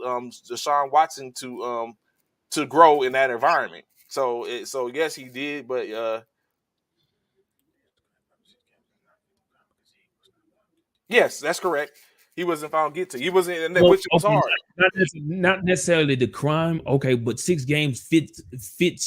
Deshaun Watson to grow in that environment. So yes he did, but yes, that's correct. He wasn't found guilty. He wasn't, and Well, which was okay, hard. not necessarily the crime, okay, but 6 games fits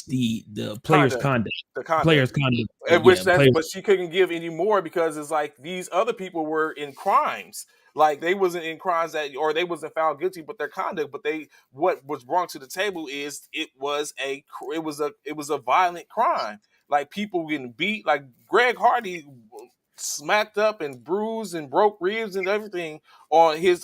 the player's Conduct, conduct. the conduct. Player's conduct. And which Yeah, that's players. but she couldn't give any more because it's like these other people were in crimes. Like they wasn't in crimes that or they wasn't found guilty, but their conduct. But they what was brought to the table is it was a violent crime. Like people getting beat. Like Greg Hardy smacked up and bruised and broke ribs and everything on his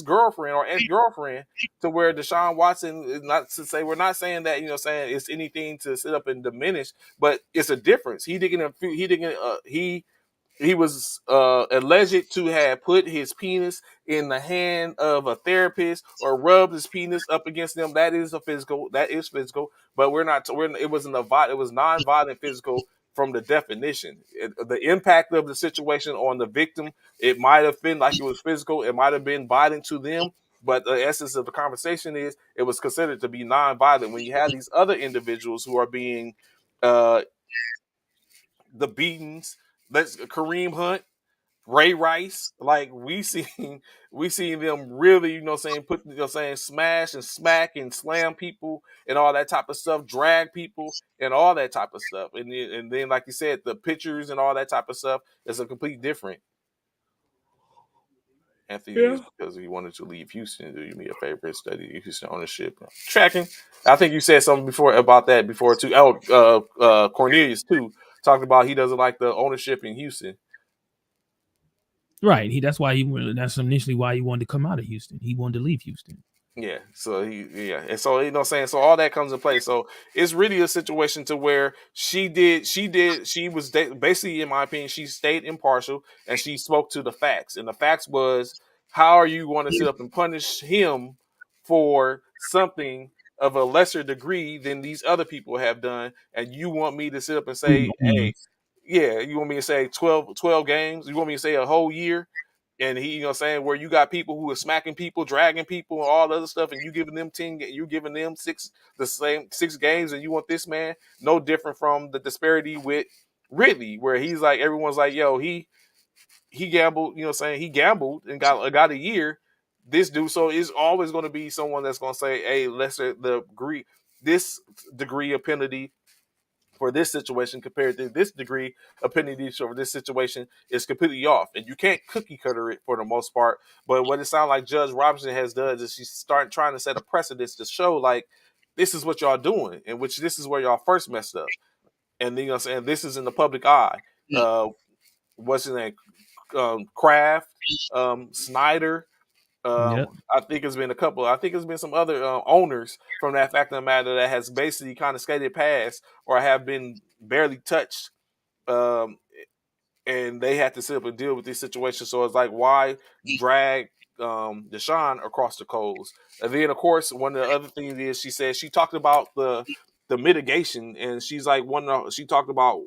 girlfriend or ex girlfriend to where Deshaun Watson, not to say we're not saying that saying it's anything to sit up and diminish, but it's a difference. He was alleged to have put his penis in the hand of a therapist or rubbed his penis up against them. That is a physical. That is physical. But we're not. It wasn't a. It was non-violent physical from the definition. The impact of the situation on the victim. It might have been like it was physical. It might have been violent to them. But the essence of the conversation is it was considered to be non-violent when you have these other individuals who are being uh, the beatings. Let's Kareem Hunt, Ray Rice, like we seen them really, saying put saying smash and smack and slam people and all that type of stuff, drag people and all that type of stuff. And then like you said, the pictures and all that type of stuff is a complete different. Anthony Yeah. is because he wanted to leave Houston. Do you me a favor? Study Houston ownership. Tracking. I think you said something before about that before too. Oh, Cornelius too talked about he doesn't like the ownership in Houston. Right. That's why he went. That's initially why he wanted to come out of Houston. He wanted to leave Houston. Yeah, and so what I'm saying, so all that comes in play. So it's really a situation to where she was basically, in my opinion, she stayed impartial and she spoke to the facts. And the facts was, how are you going to sit up and punish him for something of a lesser degree than these other people have done? And you want me to sit up and say, hey, yeah, you want me to say 12 games? You want me to say a whole year? And he, saying where you got people who are smacking people, dragging people, and all the other stuff, and you giving them 10, you giving them the same 6 games, and you want this man no different from the disparity with Ridley, where he's like everyone's like, yo, he gambled. You know, what I'm saying he gambled and got a year. This dude, so it's always going to be someone that's going to say, "Hey, let's the degree this degree of penalty for this situation compared to this degree of penalty for this situation is completely off." And you can't cookie cutter it for the most part. But what it sounds like Judge Robinson has done is she's starting trying to set a precedence to show like this is what y'all doing, in which this is where y'all first messed up. And then, you know, saying this is in the public eye. Uh, what's his name? Kraft, Snyder. Yep. I think it's been a couple. I think it's been some other owners from that fact of the matter that has basically kind of skated past or have been barely touched, um, and they had to sit up and deal with this situation. So it's like, why drag Deshaun across the coals? And then, of course, one of the other things is she said she talked about the mitigation, and she's like she talked about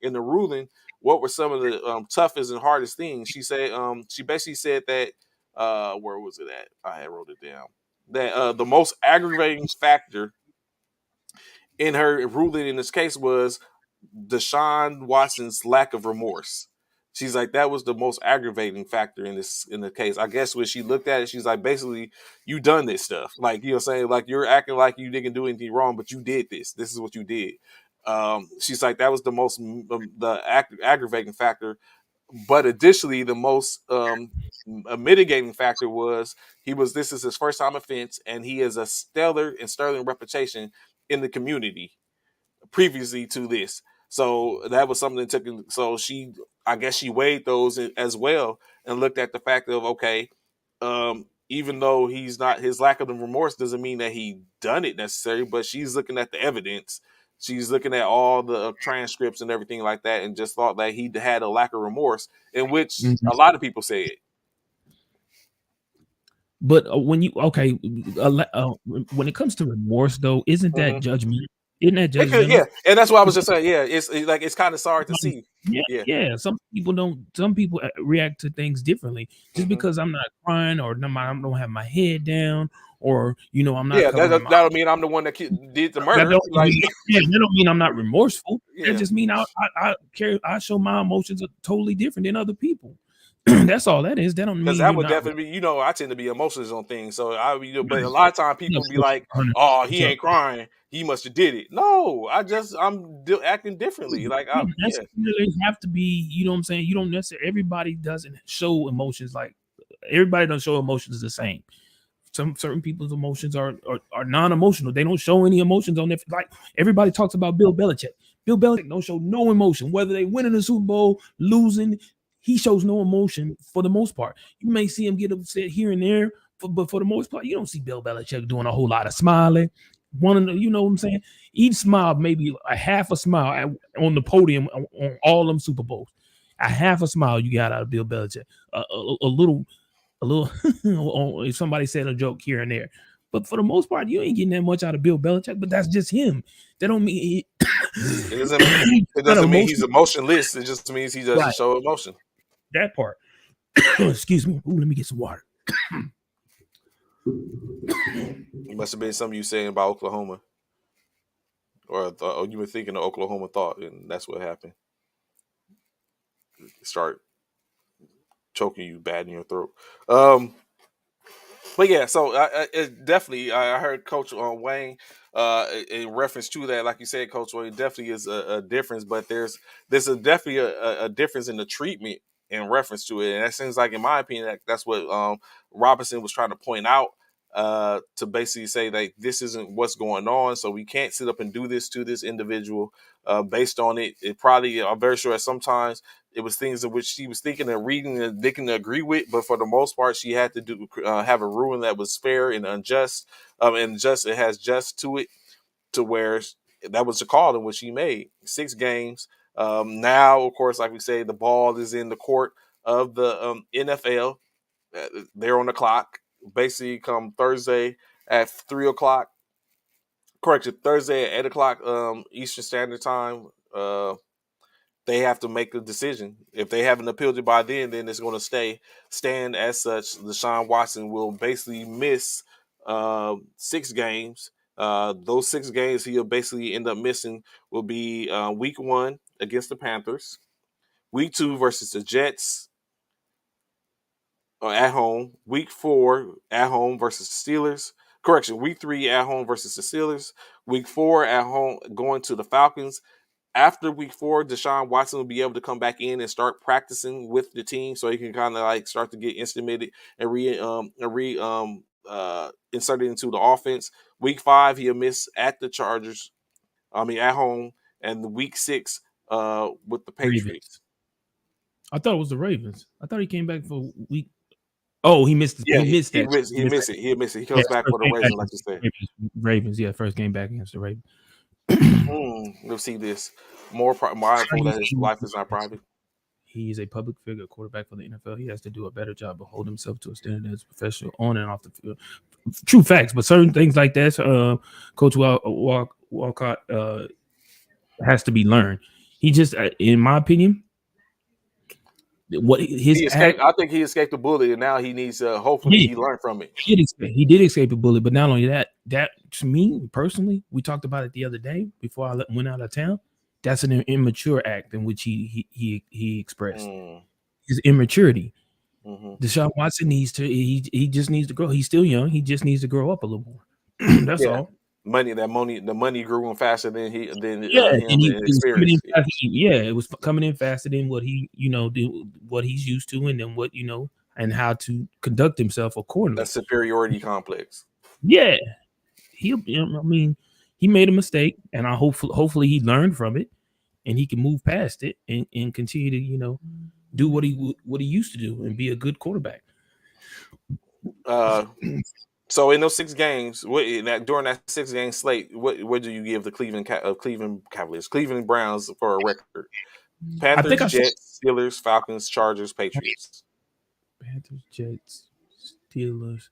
in the ruling what were some of the toughest and hardest things. She said she basically said that where was it at? I had wrote it down that the most aggravating factor in her ruling in this case was Deshaun Watson's lack of remorse. She's like, that was the most aggravating factor in the case. I guess when she looked at it, she's like, basically, you done this stuff. Like, you know, saying like you're acting like you didn't do anything wrong, but you did this. This is what you did. She's like, that was the most aggravating factor. But additionally, the most a mitigating factor was this is his first time offense, and he has a stellar and sterling reputation in the community previously to this. So that was something that took. So I guess she weighed those as well and looked at the fact of okay, even though he's not, his lack of remorse doesn't mean that he done it necessarily. But she's looking at the evidence. She's looking at all the transcripts and everything like that, and just thought that he had a lack of remorse, in which Mhm. a lot of people said. But when you okay, when it comes to remorse, though, isn't that Mm-hmm. judgment? Isn't that It could, judgmental? yeah, and that's why I was just saying, yeah, like it's kind of sorry to see, Yeah, yeah. yeah. Some people don't. Some people react to things differently. Just Mm-hmm. because I'm not crying or I don't have my head down or I'm not Yeah, covering my. that'll mean I'm the one that did the That murder. don't Like, mean, yeah, that don't mean I'm not remorseful. That yeah, just mean I care. I show my emotions are totally different than other people. That's all that is. That don't because mean that you're would not. definitely be, I tend to be emotional on things. So but a lot of times Yeah, people be for like, sure, "Oh, he 100%. ain't crying. He must have did it." No, I'm acting differently. Like, Yeah, yeah, necessarily have to be, you know what I'm saying? You don't necessarily everybody doesn't show emotions like everybody don't show emotions the same. Some certain people's emotions are non-emotional. They don't show any emotions on their like everybody talks about Bill Belichick. Bill Belichick don't show no emotion, whether they win in the Super Bowl, losing, he shows no emotion for the most part. You may see him get upset here and there, but for the most part, you don't see Bill Belichick doing a whole lot of smiling. One of the, you know what I'm saying? Each smile, maybe a half a smile on the podium on all them Super Bowls. A half a smile you got out of Bill Belichick. A little a little if somebody said a joke here and there. But for the most part, you ain't getting that much out of Bill Belichick. But that's just him. That don't mean it doesn't he's it not doesn't mean he's emotional. emotionless. It just means he doesn't Right. show emotion. That part. Excuse me. Ooh, let me get some water. It must have been something you saying about Oklahoma, or you were thinking of Oklahoma thought, and that's what happened. Start choking you bad in your throat. Um, But yeah, so it definitely, I heard Coach Wayne in reference to that, like you said, Coach Wayne, definitely is a difference, but there's definitely a difference in the treatment in reference to it, and that seems like, in my opinion, that's what Robinson was trying to point out, to basically say that this isn't what's going on, so we can't sit up and do this to this individual based on it. It probably, I'm very sure, sometimes it was things in which she was thinking and reading and they can agree with, but for the most part, she had to have a ruling that was fair and unjust, and just it has just to it, to where that was the call in which she made 6 games. Now, of course, like we say, the ball is in the court of the NFL. They're on the clock. Basically, come Thursday at 3 o'clock. Correction, Thursday at 8 o'clock Eastern Standard Time. They have to make a decision. If they haven't appealed it by then it's going to stand as such. Deshaun Watson will basically miss 6 games. Those 6 games he'll basically end up missing will be week 1 against the Panthers, Week 2 versus the Jets at home. Week 4 at home versus the Steelers. Correction, week 3 at home versus the Steelers. Week 4 at home going to the Falcons. After week 4, Deshaun Watson will be able to come back in and start practicing with the team, so he can kind of like start to get instrumented and inserted into the offense. Week 5, he'll miss at the Chargers. I mean, at home, and the week 6 with the Ravens. Patriots. I thought it was the Ravens. I thought he came back for week. Oh, he missed. Yeah, He missed he that. miss He he missed miss that. it. He'll miss it. He Yeah, comes back first for the game back Ravens, like you against the said. Ravens. Ravens. Yeah, first game back against the Ravens. Let's see this. More mindful that his life is not private. He is a public figure, quarterback for the NFL. He has to do a better job of holding himself to a standard as a professional on and off the field. True facts, but certain things like that, Coach Walcott has to be learned. He just, in my opinion, what his He act. escaped. I think he escaped the bullet, and now he needs. Hopefully, Yeah, he learned from it. he did escape a bullet, but not only that, that to me personally, we talked about it the other day before I went out of town. That's an immature act in which he expressed Mm, his immaturity. hmm Deshaun Watson needs to he just needs to grow. He's still young. He just needs to grow up a little more. That's Yeah, all. the money grew him faster than Yeah, and him he in it was coming in experience. faster. Yeah, it was coming in faster than what he did, what he's used to, and then what and how to conduct himself That accordingly. superiority complex. Yeah, I mean, he made a mistake, and I hopefully he learned from it, and he can move past it and continue to do what he used to do and be a good quarterback. Uh, so in those 6 games, during that 6 game slate, what do you give the Cleveland Cavaliers, Cleveland Browns for a record? I think Panthers, I said Jets, Steelers, Falcons, Chargers, Patriots. Panthers, Jets, Steelers.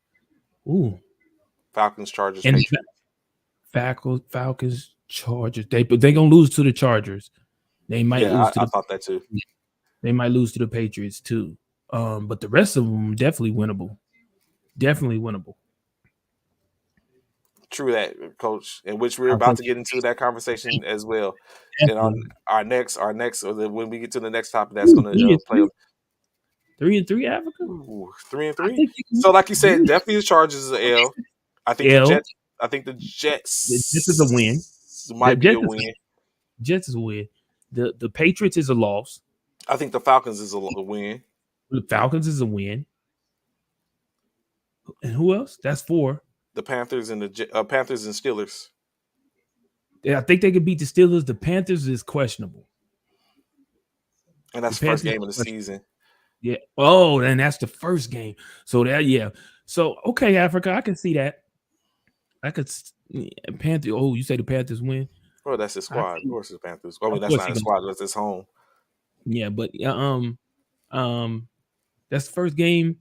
Ooh, Falcons, Chargers, and Patriots. Falcons, Chargers. They gonna lose to the Chargers. They might Yeah, lose to I the. thought that too. They might lose to the Patriots too. But the rest of them definitely winnable. Definitely winnable. True that, Coach. In which we're I about think to get into that conversation as well. And on definitely when we get to the next topic, that's going three to and play. three, 3-3 Africa. Ooh, 3-3. I think So, like you said, you definitely the Chargers is an L. I think the L. Jets. I think the This is a win. Jets The might be a win. Jets is a win. The Patriots is a loss. I think the Falcons is a win. The Falcons is a win. And who else? That's 4. The Panthers and the Panthers and Steelers. Yeah, I think they could beat the Steelers. The Panthers is questionable. And The that's the first Panthers game of the season. Yeah. Oh, and that's the first game. So yeah. So okay, Africa, I can see that. I could Panther. Oh, you say the Panthers win? Oh, that's his squad. Of course, it's Panthers. I mean, Of that's course not he his gonna. squad. That's his home. Yeah, but um, that's the first game.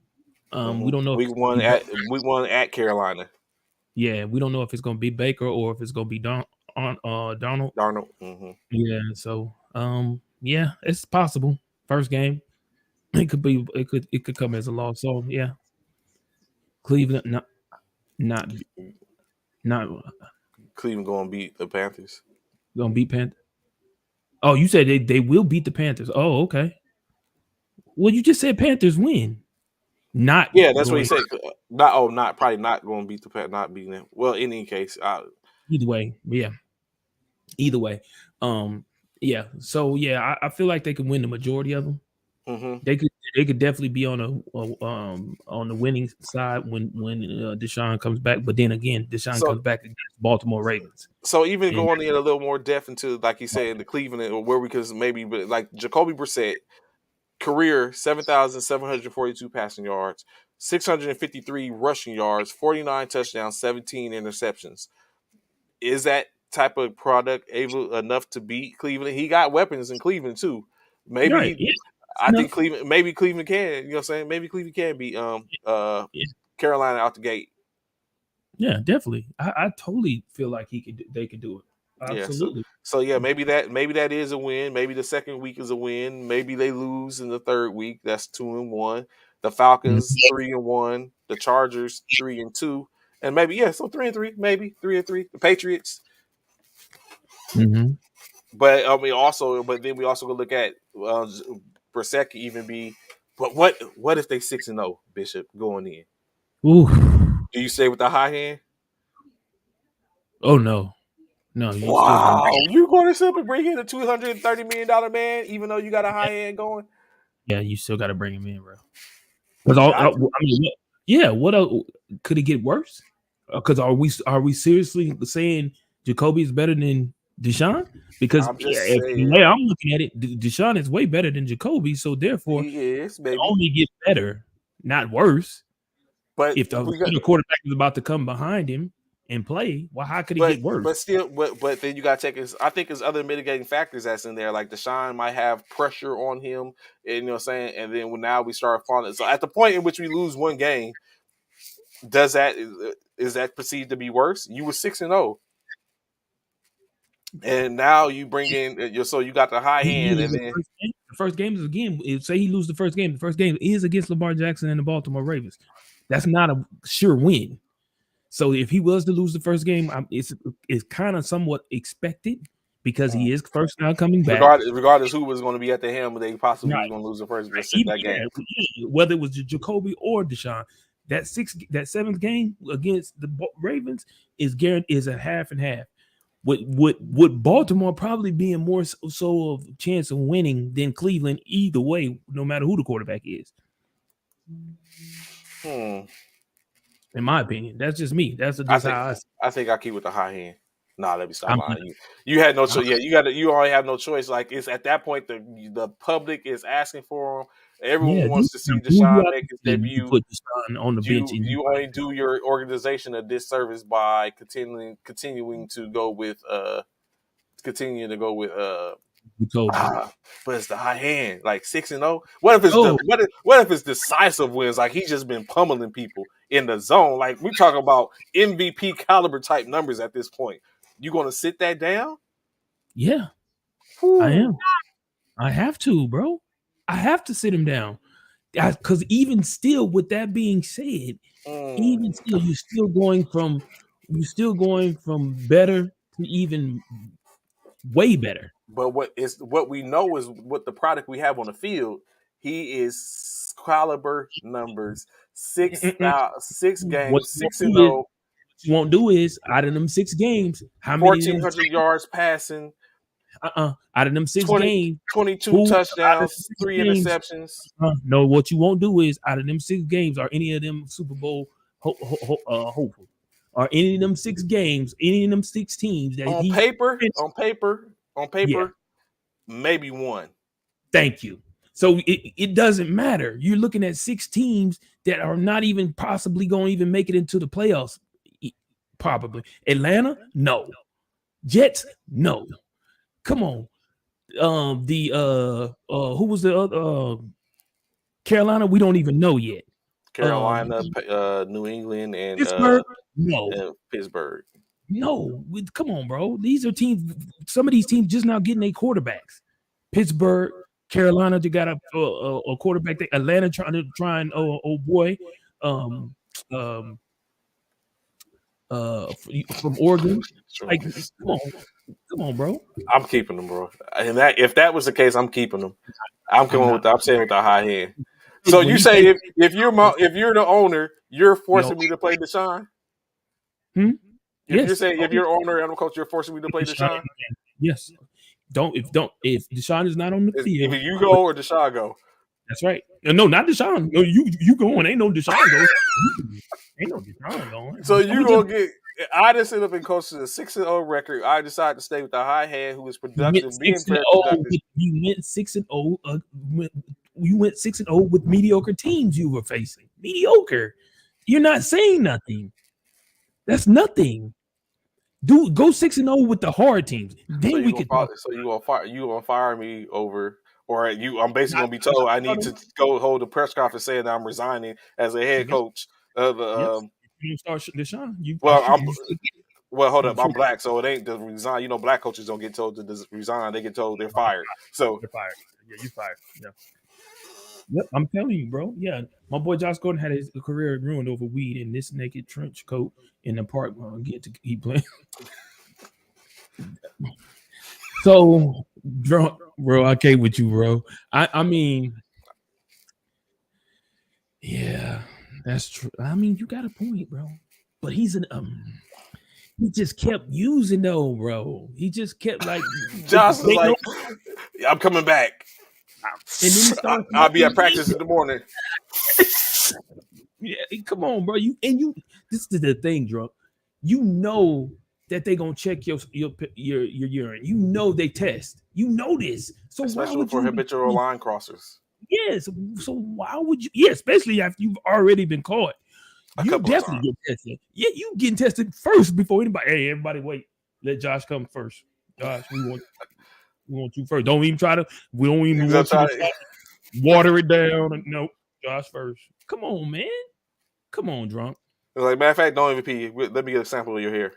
We don't know if We it's gonna won be. at Carolina. Yeah, we don't know if it's gonna be Baker or if it's gonna be Donald. Darnold. Yeah. So yeah, it's possible. First game, it could be. It could come as a loss. So yeah, Cleveland not not Cleveland going to beat the Panthers. gonna beat Panthers. Oh, you said they will beat the Panthers. Oh, okay. Well, you just said Panthers win. Not Yeah, that's what he going said. Not probably not going to beat the Panthers. Not beating them. Well, in any case, either way. Yeah. Either way. Um, yeah. So yeah, I feel like they could win the majority of them. mm-hmm. They could definitely be on on the winning side when Deshaun comes back. But then again, Deshaun So comes back against Baltimore Ravens. so even And going in a little more depth into, like you said, in the Cleveland or where we could maybe, but like Jacoby Brissett, career 7,742 passing yards, 653 rushing yards, 49 touchdowns, 17 interceptions. Is that type of product able enough to beat Cleveland? He got weapons in Cleveland too. you're Maybe right. Yeah, I think enough. Cleveland can, you know what I'm saying? Maybe Cleveland can beat Yeah. Carolina out the gate. Yeah, definitely. I totally feel like they could do it. Yeah, Absolutely. so yeah, maybe that is a win. Maybe the second week is a win. Maybe they lose in the third week. That's 2-1. The Falcons Mhm. 3-1. The Chargers 3-2. And maybe so 3-3, maybe 3-3. The Patriots Mhm. But I mean, also, but then we also go look at Brissett could even be. But what if they 6-0 Bishop going in? Ooh. Do you say with the high hand? Oh no. No, you still bring. Wow, you going to simply bring in a $230 million man, even though you got a high hand going? Yeah, you still got to bring him in, bro. Because Got to. I mean, yeah. What else, could it get worse? Because are we seriously saying Jacoby is better than Deshaun? Because I'm yeah, just if the saying way I'm looking at it, Deshaun is way better than Jacoby. So therefore, he is, it maybe. only gets better, not worse. But If the we got, other quarterback is about to come behind him and play, well, how could it but get worse? but still, but then you got to take his. I think there's other mitigating factors that's in there. Like Deshaun might have pressure on him, and you know what I'm saying. And then when now we start falling. So at the point in which we lose one game, does that is that perceived to be worse? You were 6-0, and now you bring in so you got the high He hand, loses and the then first game. The first game is again. Say he loses the first game. The first game is against Lamar Jackson and the Baltimore Ravens. That's not a sure win. So if he was to lose the first game, it's kind of somewhat expected because he is first now coming back. regardless who was going to be at the helm, they possibly was Right. going to lose the first Even that game. whether it was Jacoby or Deshaun, that seventh game against the Ravens is guaranteed is a half and half. With Baltimore probably being more so of a chance of winning than Cleveland either way, no matter who the quarterback is. Hmm. In my opinion, that's just me. That's I just think how I think I keep with the high hand. Nah, let me stop I'm. lying. You had no choice. Yeah, you already have no choice. Like it's at that point the public is asking for him. Yeah, Everyone this wants to see who you Deshaun have make to his say when you debut. put Deshaun on the bench and you You only do your organization a disservice by continuing to go with Jacoby. but it's the high hand, like 6-0. What if it's Oh, what if it's decisive wins? Like he's just been pummeling people in the zone. Like we talk about MVP caliber type numbers at this point. You gonna sit that down? yeah, I Whew. am. I have to, bro. I have to sit him down. Because even still, with that being said, even Mm. still, you're still going from better to even way better. But what we know is what the product we have on the field. He is caliber numbers Mm-mm-mm. 6 games, What you won't 6 and do is 0, out of them 6 games, how many of them 1,400 yards passing, out of them six 20, games, 22 who out of them touchdowns, six 3 games? interceptions. No, what you won't do is out of them 6 games, are any of them Super Bowl hopeful? Are any of them 6 games, any of them 6 teams that On he's paper, mentioned? on Yeah, paper, maybe one. thank you. So it doesn't matter. You're looking at 6 teams that are not even possibly going to even make it into the playoffs. Probably Atlanta, no. Jets, no. Come on. The who was the other Carolina? We don't even know yet. Carolina, New England, Pittsburgh, no. and Pittsburgh. No, come on, bro. These are teams. Some of these teams just now getting their quarterbacks. Pittsburgh, Carolina, they got a quarterback. Atlanta trying. Oh boy, um, um, from Oregon. Like, come on, bro. I'm keeping them, bro. And that if that was the case, I'm keeping them. I'm I'm coming not. with. I'm saying with the high hand. So When you you say say, if you're the owner, you're yo, forcing me to play Deshaun. hmm? If you're Yes, saying if you're owner and I'm coach, you're forcing me to play Deshaun, Deshaun. yes. If Deshaun is not on the If field, you go or Deshaun go. that's right. No, not Deshaun. No, you going? Ain't no Deshaun going. Ain't no Deshaun going. So We you just gonna get? I just ended up in coaching a 6-0 record. I decided to stay with the high hand, who is went productive, being six and very zero. productive. You went 6-0. You went 6-0 with mediocre teams you were facing. Mediocre. You're not saying nothing. That's nothing. Go 6-0 with the hard teams. So Then you we gonna could talk. you gonna fire me over, or you? I'm basically gonna be told I need to go hold a press conference saying that I'm resigning as a head Yes, coach of the. yes. If you don't start Deshaun, Well, I'm you well. Hold you up, I'm black, so it ain't to resign. You know, black coaches don't get told to resign; they get told they're fired. So you're fired. Yeah, you're fired. Yeah. Yep, I'm telling you, bro. Yeah, my boy Josh Gordon had his career ruined over weed in this naked trench coat in the park. Get to he playing. So drunk, bro. I can't with you, bro. I mean, yeah, that's true. I mean, you got a point, bro. But he just kept using though, bro. He just kept like Josh is they know, like, I'm coming back. and then he started I'll be smoking at weed. practice in the morning. Yeah, come on, bro. You. This is the thing, drunk. You know that they gonna check your urine. You know they test. You know this. So why Especially would for you even? habitual line crossers. Yes. So why would you? Yeah, especially after you've already been caught. A You couple of definitely times. get tested. Yeah, you getting tested first before anybody. Hey, everybody, wait. Let Josh come first. Josh, we want you first. Don't even try to. We don't even He's gonna want you try to to, try to water it down. No, Josh first. Come on, man. Come on, drunk. like, matter of fact, don't even pee. Let me get a sample of your hair.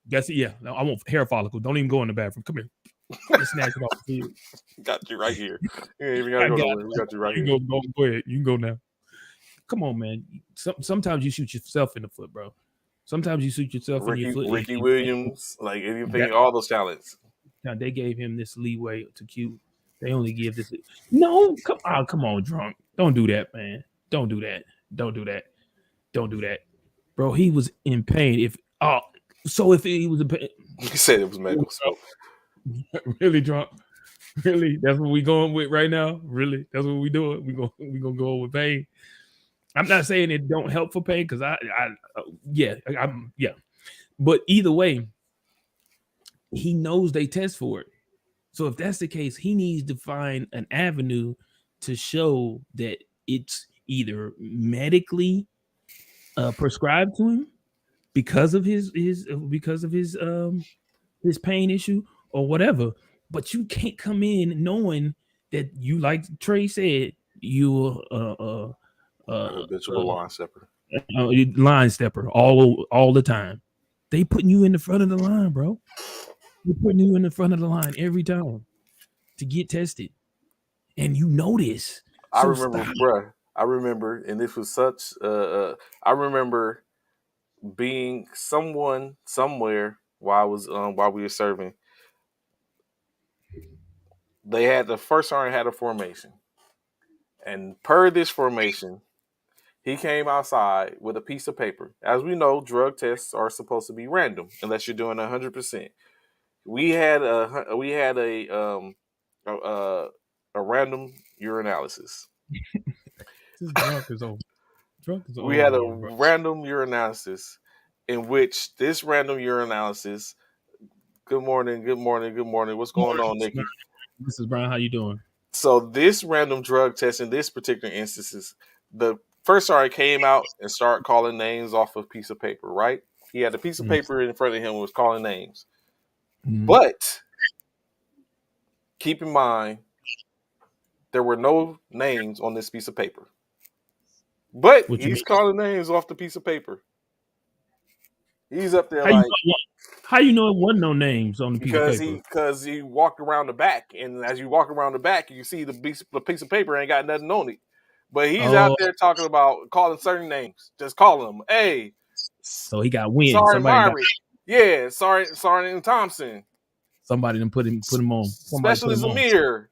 That's it. Yeah. No, I want hair follicle. Don't even go in the bathroom. Come here. Just snatch it off the field. Got you right here. You ain't even gotta I go got nowhere. We it. got you right You here. go ahead. You can go now. Come on, man. Sometimes you shoot yourself in the foot, bro. Sometimes you shoot yourself in your foot. Ricky Williams, like That, anything, all those talents. now they gave him this leeway to Q. They only give this. No, come on, drunk. Don't do that, man. Don't do that. Don't do that. Don't do that, bro. He was in pain. If he was in pain, He said it was medical smoke. really drunk. Really, that's what we going with right now. Really, that's what we doing. We gonna go with pain. I'm not saying it don't help for pain because yeah. But either way, he knows they test for it. So if that's the case, he needs to find an avenue to show that it's either medically prescribed to him because of his pain issue or whatever. But you can't come in knowing that you, like Trey said, you A habitual line stepper. line stepper all the time. They putting you in the front of the line, bro. They're putting you in the front of the line every time to get tested, and you know this. I So remember, stop. bruh. I remember, and this was such. I remember being someone somewhere while we were serving. They had the first sergeant had a formation, and per this formation, he came outside with a piece of paper. As we know, drug tests are supposed to be random unless you're doing 100%. We had a random urinalysis. This drunk is over. Drunk is We had over a here, bro. random urinalysis in which this random urinalysis. Good morning, good morning, good morning. What's going on, Nikki? This is Brian. How you doing? So this random drug test in this particular instances, the first sergeant came out and started calling names off a piece of paper, right? He had a piece of Mm. paper in front of him and was calling names. Mm. But keep in mind, there were no names on this piece of paper. But What you he's mean? calling names off the piece of paper. He's up there How you like know? How you know it wasn't no names on the piece of paper? because he walked around the back, and as you walk around the back, you see the piece of paper ain't got nothing on it. But he's out Oh, there talking about calling certain names, just calling them. Hey, so he got wind. Sergeant Myrick, yeah, Sergeant Thompson, Somebody done put him on. Somebody put Specialist him on. Amir,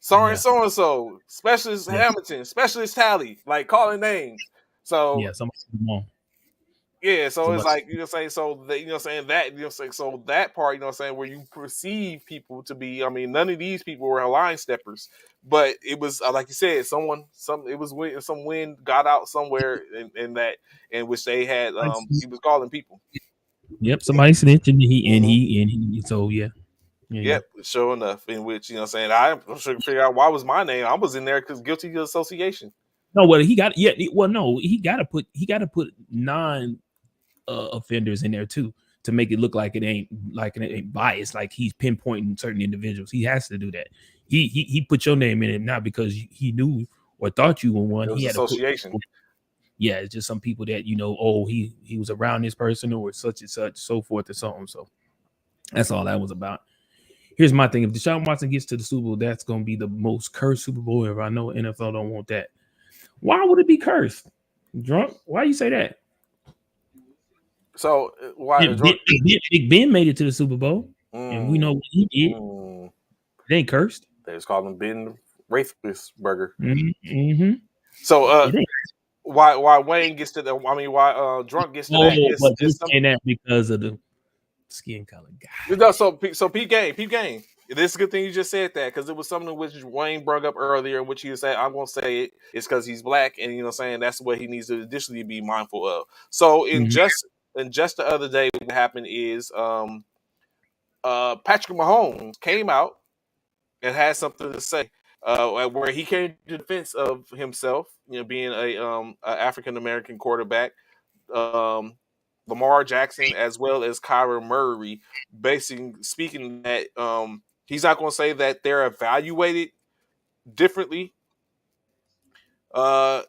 Sergeant Yeah, so and so, Specialist yeah, Hamilton, Specialist Tally, like calling names. So yeah. Somebody put him on. yeah, so it's Somebody. like saying so that saying that saying so that part saying where you perceive people to be. I mean, none of these people were line steppers, but it was like you said, it was some wind got out somewhere in that in which they had he was calling people. Yep, somebody snitched and Mm-hmm. he. So yeah, yeah. Yep, sure enough. In which saying I'm trying to figure out why was my name. I was in there because guilty of association. No, well, he got yeah. Well, no, he got to put nine offenders in there too to make it look like it ain't biased, like he's pinpointing certain individuals. He has to do that. He put your name in it not because he knew or thought you were one. It He was had to put association. yeah, it's just some people that oh he was around this person or such and such, so forth and so on. So that's all that was about. Here's my thing: if Deshaun Watson gets to the Super Bowl, that's going to be the most cursed Super Bowl ever. I know NFL don't want that. Why would it be cursed? Drunk? Why you say that? So why Big Ben made it to the Super Bowl, and we know Mm, what he did. It ain't cursed. They was calling him Ben Roethlisberger. Mm-hmm. So It ain't. why Wayne gets to the I mean why Drunk gets to Oh, that but is you're some saying that because of the skin color. Got no, so Peep Game. This is a good thing you just said that because it was something which Wayne brought up earlier, in which he said, "I'm gonna say it. It's because he's black, and you know, saying that's what he needs to additionally be mindful of." So it. Mhm. in just the other day, what happened is Patrick Mahomes came out and had something to say, where he came to defense of himself, you know, being a African American quarterback, um, Lamar Jackson as well as Kyler Murray, basing speaking that he's not going to say that they're evaluated differently, uh,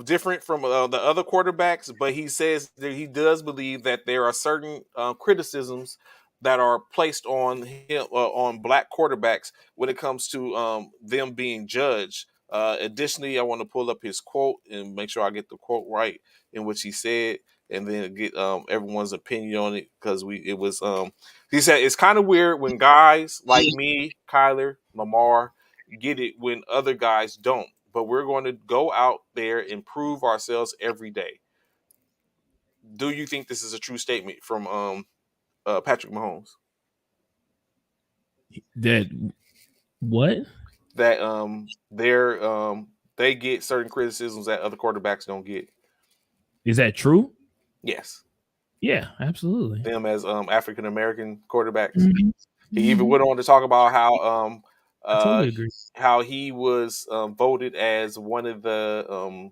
different from the other quarterbacks, but he says that he does believe that there are certain criticisms that are placed on him on black quarterbacks when it comes to them being judged. Additionally, I want to pull up his quote and make sure I get the quote right in which he said, and then get everyone's opinion on it because we it was he said it's kind of weird when guys like me, Kyler, Lamar get it when other guys don't. But we're going to go out there and prove ourselves every day. Do you think this is a true statement from Patrick Mahomes That what that they get certain criticisms that other quarterbacks don't get? is that true? Yes, Yeah, absolutely. them as African American quarterbacks. Mhm. He even Mhm. went on to talk about I uh, totally agree. how he was voted as one of the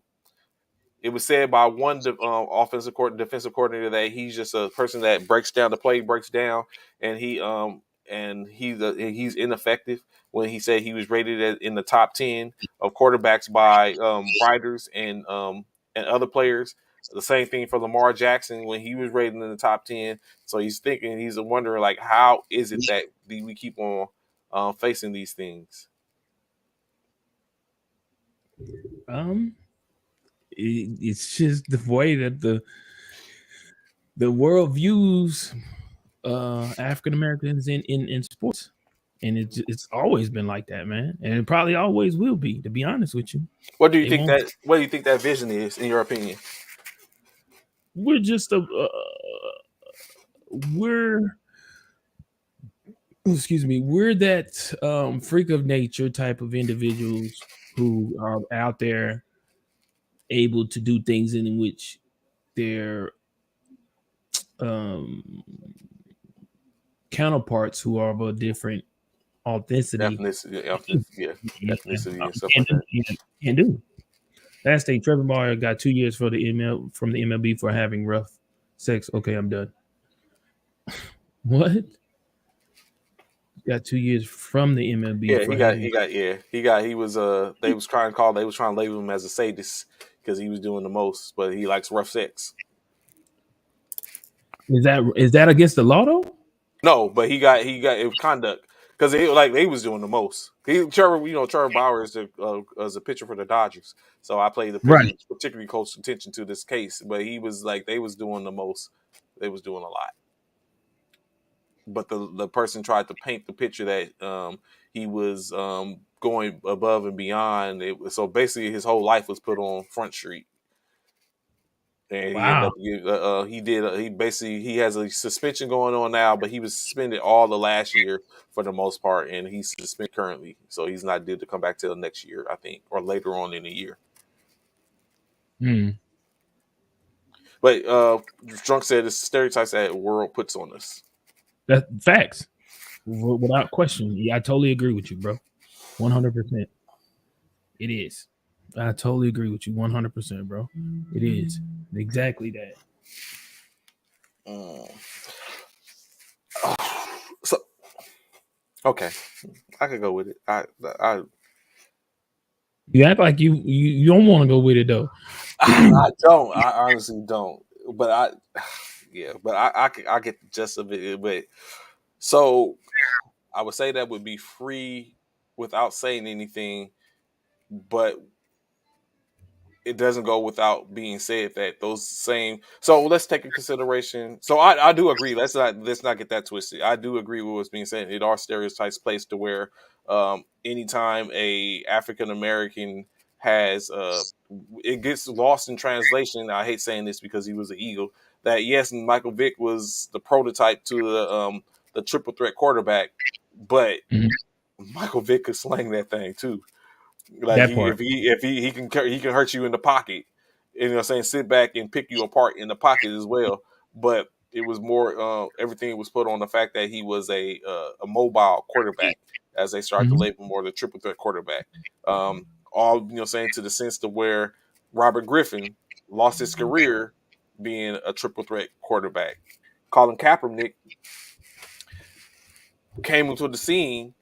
it was said by one defensive coordinator that he's just a person that breaks down the play, breaks down, and he's ineffective. When he said he was rated in the top 10 of quarterbacks by writers and other players. The same thing for Lamar Jackson when he was rated in the top 10. So he's wondering like, how is it that we keep on facing these things? Um, it's just the way that the world views African Americans in sports, and it's always been like that, man, and it probably always will be. To be honest with you, they won't. What do you think that vision is in your opinion? We're just a we're excuse me, we're that freak of nature type of individuals who are out there able to do things in which their um, counterparts who are of a different authenticity Yeah, can't, ethnicity and stuff like that. can't do. Last thing, Trevor Maher got 2 years for the from the MLB for having rough sex. Okay, I'm done. What? Got 2 years from the MLB Yeah, for having. he was they was trying to label him as a sadist because he was doing the most, but he likes rough sex. Is that against the law though? No, but he got it was conduct because they was doing the most. Trevor Bauer is a pitcher for the Dodgers, so I played Right. particularly close attention to this case. But he was like they was doing the most, they was doing a lot. But the person tried to paint the picture that he was going above and beyond. So basically, his whole life was put on Front Street, and he ended Wow. up he basically he has a suspension going on now, but he was suspended all the last year for the most part, and he's suspended currently, so he's not due to come back till next year, I think, or later on in the year. Hmm. But Drunk said it's stereotypes that the world puts on us. That facts. Without question. Yeah, I totally agree with you, bro. 100%. It is. I totally agree with you 100%, bro. It is. Exactly that. Mm. So okay, I could go with it. I You act like you don't want to go with it though. I don't. I honestly don't. But yeah. But I get the gist of it. But so I would say that would be free without saying anything. But it doesn't go without being said that those same. So let's take in consideration. So I do agree. Let's not get that twisted. I do agree with what's being said. It are stereotypes placed to where anytime a African American has it gets lost in translation. I hate saying this because he was an Eagle. That yes, Michael Vick was the prototype to the triple threat quarterback, but Mhm. Michael Vick could slang that thing too. Like That part. he can hurt you in the pocket. You know what I'm saying? Sit back and pick you apart in the pocket as well. But it was more everything was put on the fact that he was a mobile quarterback as they start to Mhm. label more the triple threat quarterback. All saying to the sense to where Robert Griffin lost his career being a triple threat quarterback. Colin Kaepernick came into the scene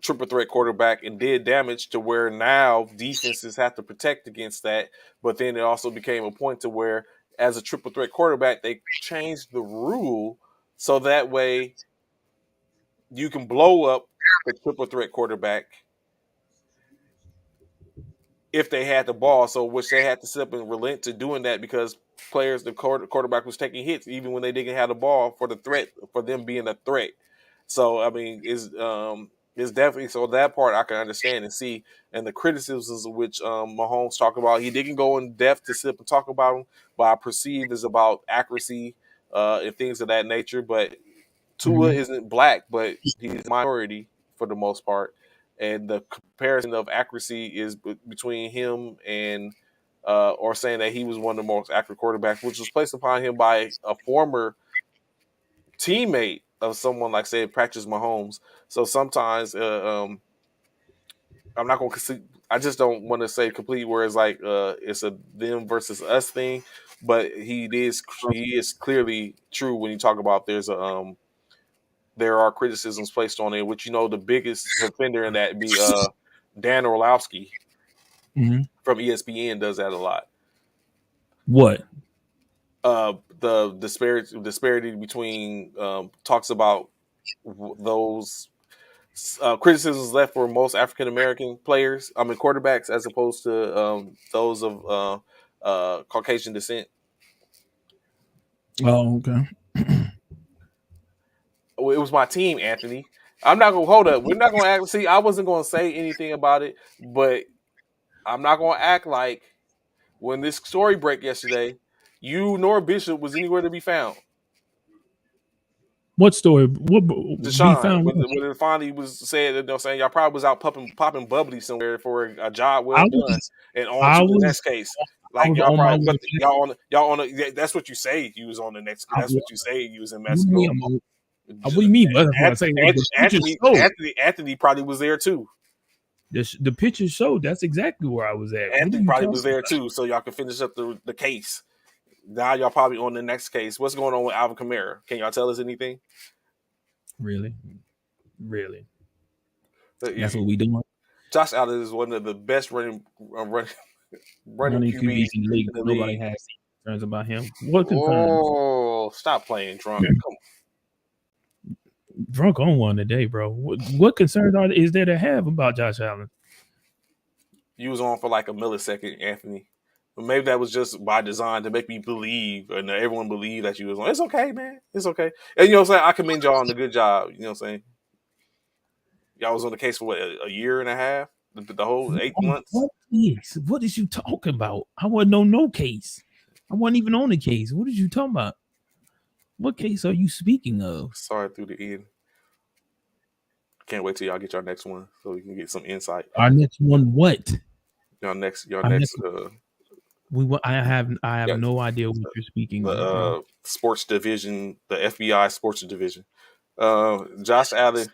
triple threat quarterback and did damage to where now defenses have to protect against that. But then it also became a point to where, as a triple threat quarterback, they changed the rule so that way you can blow up the triple threat quarterback if they had the ball. So which they had to sit up and relent to doing that because the quarterback was taking hits even when they didn't have the ball for the threat for them being a threat. So I mean, is definitely so that part I can understand and see, and the criticisms of which Mahomes talked about. He didn't go in depth to sit up and talk about them, but I perceive is about accuracy and things of that nature. But Tua Mhm. isn't black, but he's a minority for the most part, and the comparison of accuracy is between him and or saying that he was one of the most accurate quarterbacks, which was placed upon him by a former teammate of someone like say Patrick Mahomes. So sometimes I'm not going to. I just don't want to say complete where it's like it's a them versus us thing, but he is clearly true when you talk about there are criticisms placed on it, which the biggest offender in that be Dan Orlowski Mhm. from ESPN does that a lot. What? The disparity between talks about those criticisms left for most African American players, I mean quarterbacks, as opposed to those of Caucasian descent. Oh, okay. Well, it was my team, Anthony. I'm not gonna hold up. We're not gonna act. See, I wasn't gonna say anything about it, but I'm not gonna act like when this story break yesterday, you nor Bishop was anywhere to be found. What story? What be Deshaun, found? What? when it finally was said, saying y'all probably was out popping bubbly somewhere for a job I well done, was. and on I to the was. next case. I Like was y'all on my probably, way but back. y'all on. Yeah, that's what you say. You was on the next. I, That's what what you say. You was in do you mean? Mexico. What do you mean? That's what I say. The pictures Anthony, showed. Anthony probably was there too. The pictures showed. That's exactly where I was at. What are Anthony you probably talking was there about? too. So y'all can finish up the case. Now y'all probably on the next case. What's going on with Alvin Kamara? Can y'all tell us anything? Really? Really? Uh, That's what we doing? Josh Allen is one of the best running Running QBs QBs in the league. in the Nobody league. has concerns about him. What concerns? Oh, stop playing drunk. Come on. Drunk on one today, bro. What concerns is there to have about Josh Allen? You was on for like a millisecond, Anthony. But maybe that was just by design to make me believe and everyone believe that you was on. It's okay, man. It's okay. And you know what I'm saying? I commend y'all on the good job. You know what I'm saying? Y'all was on the case for what, a year and a half? The whole 8 months? What case? What is you talking about? I wasn't on no case. I wasn't even on the case. What is you talking about? What case are you speaking of? Sorry through the end. Can't wait till y'all get your next one so we can get some insight. Our next one, what? Your Our next next I have yeah, no idea what you're speaking the of, bro. sports division, the FBI sports division. Josh Allen.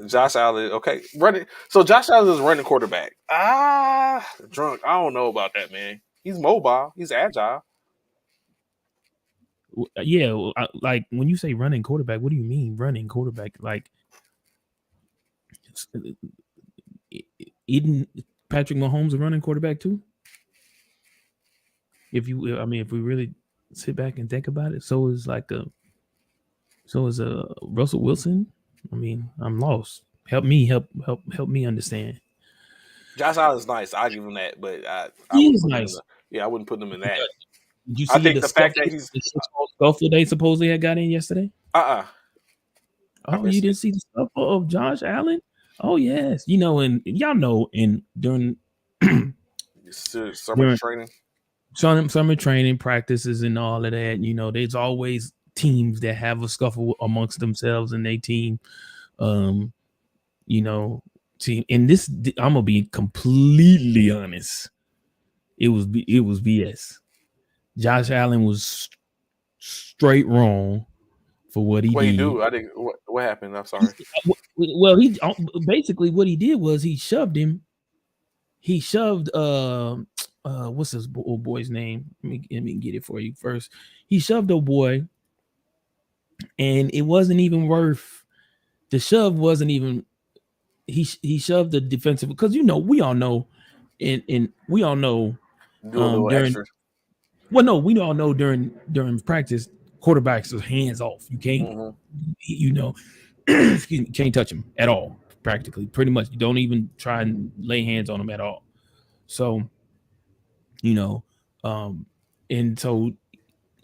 Josh Allen, okay, running. So Josh Allen is running quarterback. Drunk. I don't know about that, man. He's mobile. He's agile. Yeah, like when you say running quarterback, what do you mean running quarterback? Like, isn't Patrick Mahomes a running quarterback too? If we really sit back and think about it, so is Russell Wilson. I mean, I'm lost. Help me understand. Josh Allen's nice. I give him that, but I He wouldn't is put him in nice. the. Yeah, I wouldn't put him in that. Did you I see think the the fact that scuffle? he's The scuffle they supposedly had got in yesterday. uh I Oh, you missed didn't it. see the scuffle of Josh Allen? Oh yes, and y'all know, and during Summer during training. summer training practices and all of that, there's always teams that have a scuffle amongst themselves and their team. Um, you know, team. And this, I'm gonna be completely honest. It was BS. Josh Allen was straight wrong for what he What he did. do? I think what happened? I'm sorry. Well, he basically what he did was he shoved him. He shoved what's this old boy's name? Let me get it for you first. He shoved a boy, and it wasn't even worth the shove. Wasn't even he shoved the defensive because we all know, and we all know Do a little during extra. well no we all know during practice quarterbacks are hands off. You can't Hmm. you know excuse me, can't touch him at all. Practically, pretty much, you don't even try and lay hands on him at all. So you know, um, and so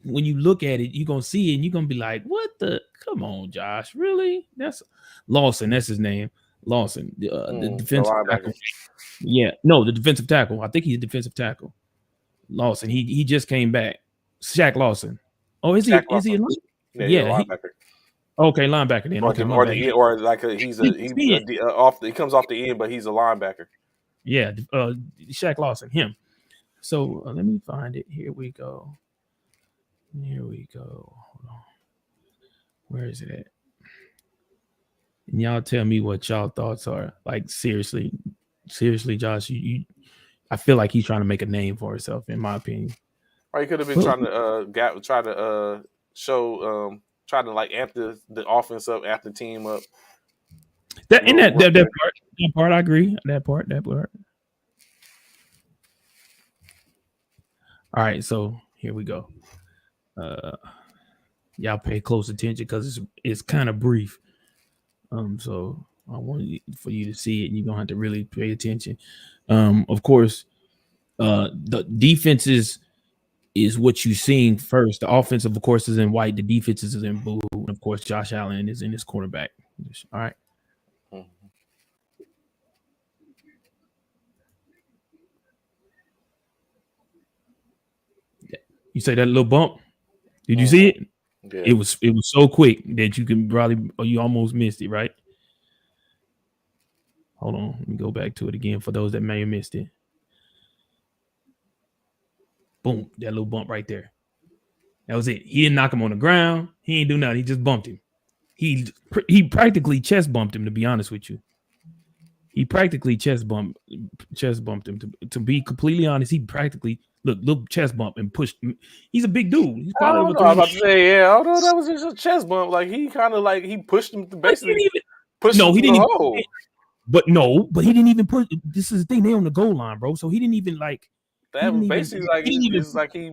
when you look at it, you're gonna see it and you're gonna be like, what the come on, Josh, really? That's Lawson, that's his name. Lawson, the The defensive linebacker, tackle. Yeah, no, the defensive tackle. I think he's a defensive tackle. Lawson. He just came back. Shaq Lawson. Oh, is he Shaq is he Russell. a Yeah, he's a yeah, linebacker. okay, linebacker then. Okay, my Or bad. the or like off. He comes off the end, but he's a linebacker. Yeah, Shaq Lawson, him. So let me find it. Here we go. Here we go. Hold on. Where is it at? And y'all tell me what y'all thoughts are. Like seriously, Josh, I feel like he's trying to make a name for himself, in my opinion. Or he could have been But trying to try to show try to like amp the offense up, amp the team up. that and Little that work that, that there. part, that part, I agree. That part. All right, so here we go. Uh, y'all pay close attention because it's kind of brief. So I want for you to see it, and you're gonna have to really pay attention. Of course, the defenses is what you're seeing first. The offensive, of course, is in white. The defenses is in blue. And of course, Josh Allen is in his cornerback. All right. Mm-hmm. You say that little bump? Did you see Mm-hmm. it? Yeah. It was so quick that you can probably or you almost missed it, right? Hold on, let me go back to it again for those that may have missed it. Boom, that little bump right there. That was it. He didn't knock him on the ground. He didn't do nothing. He just bumped him. He practically chest bumped him. To be honest with you, he practically chest bumped him. To be completely honest, he practically little chest bump and pushed him. He's a big dude. He's I probably don't over know. I was 300. about to say, yeah, I don't know. That was just a chest bump. Like he kind of like he pushed him to But he basically didn't even. pushed him No, he through the didn't even. hole. But no, but he didn't even put. This is the thing. They on the goal line, bro. So he didn't even like. He That didn't was even. basically like He didn't even. it's like he.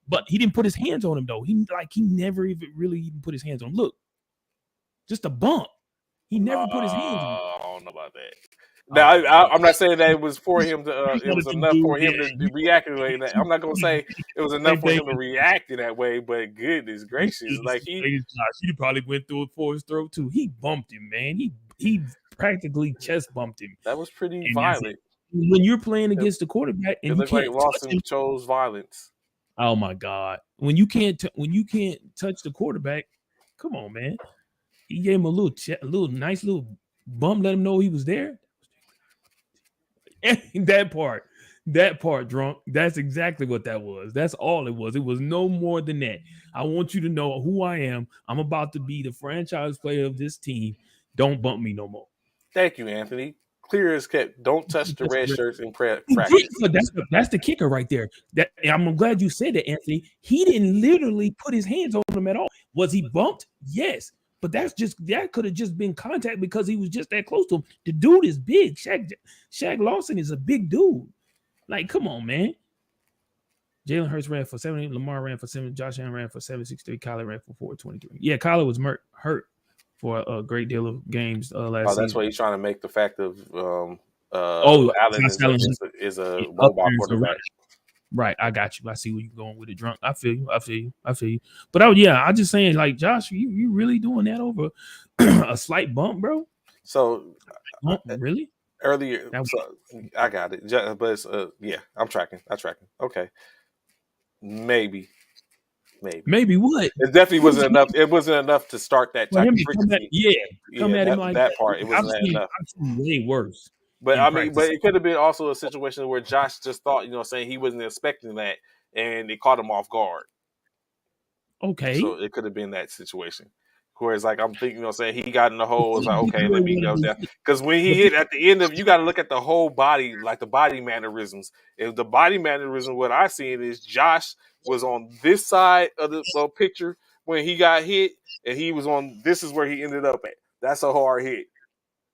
But he didn't put his hands on him though. He never even really even put his hands on him. Look, just a bump. He No, never put his hands on him. I don't know about that. Now, Oh man, I'm not saying that it was for him to. you It one was of them enough dudes. for Yeah, him to react in that. I'm not gonna say it was enough Hey, for him to David. react in that way, but goodness gracious, like He probably went through it for his throat too. He bumped him, man. He practically chest bumped him, that was pretty and that's it. violent. When you're playing It, against the quarterback it and you looked like can't touch Lawson him, chose violence. oh my god! When you can't touch the quarterback, come on, man. He gave him a little nice little bump, let him know he was there. that part, that part, drunk. That's exactly what that was. That's all it was. It was no more than that. I want you to know who I am. I'm about to be the franchise player of this team. Don't bump me no more. Thank you, Anthony. Clear as kept. Don't touch the red shirts in He did, practice. but that's the kicker right there. That I'm glad you said that, Anthony. He didn't literally put his hands on him at all. Was he bumped? Yes, but that could have just been contact because he was just that close to him. The dude is big. Shaq Lawson is a big dude. Like, come on, man. Jalen Hurts ran for 70. Lamar ran for 7. Josh Allen ran for 763. Kyler ran for 423. Yeah, Kyler was hurt for a great deal of games last Oh, that's season. why he's trying to make the fact of Allen Josh is a Allen up mobile there is a quarterback. right. I got you. I see where you're going with it, drunk. I feel you. I feel you. I feel you. But oh yeah, I just saying, like Josh, you really doing that over a slight bump, bro? So Bump, really? earlier, That so I got it, but it's, yeah, I'm tracking. I'm tracking. Okay, maybe, maybe maybe what? it definitely What do wasn't you mean enough. It wasn't enough to start that for type him of to come at frequency. come Yeah, at him that like that? that part it wasn't that enough. I've seen way worse But in I mean, but practice. it could have been also a situation where Josh just thought, saying he wasn't expecting that, and it caught him off guard. Okay. So it could have been that situation. Whereas, like I'm thinking, saying he got in the hole, it's He like didn't okay, let really me want go to down. hit. Because when he But hit at the end of, you got to look at the whole body, like the body mannerisms. If the body mannerism, what I seen is Josh was on this side of the picture when he got hit, and he was on. This is where he ended up at. That's a hard hit.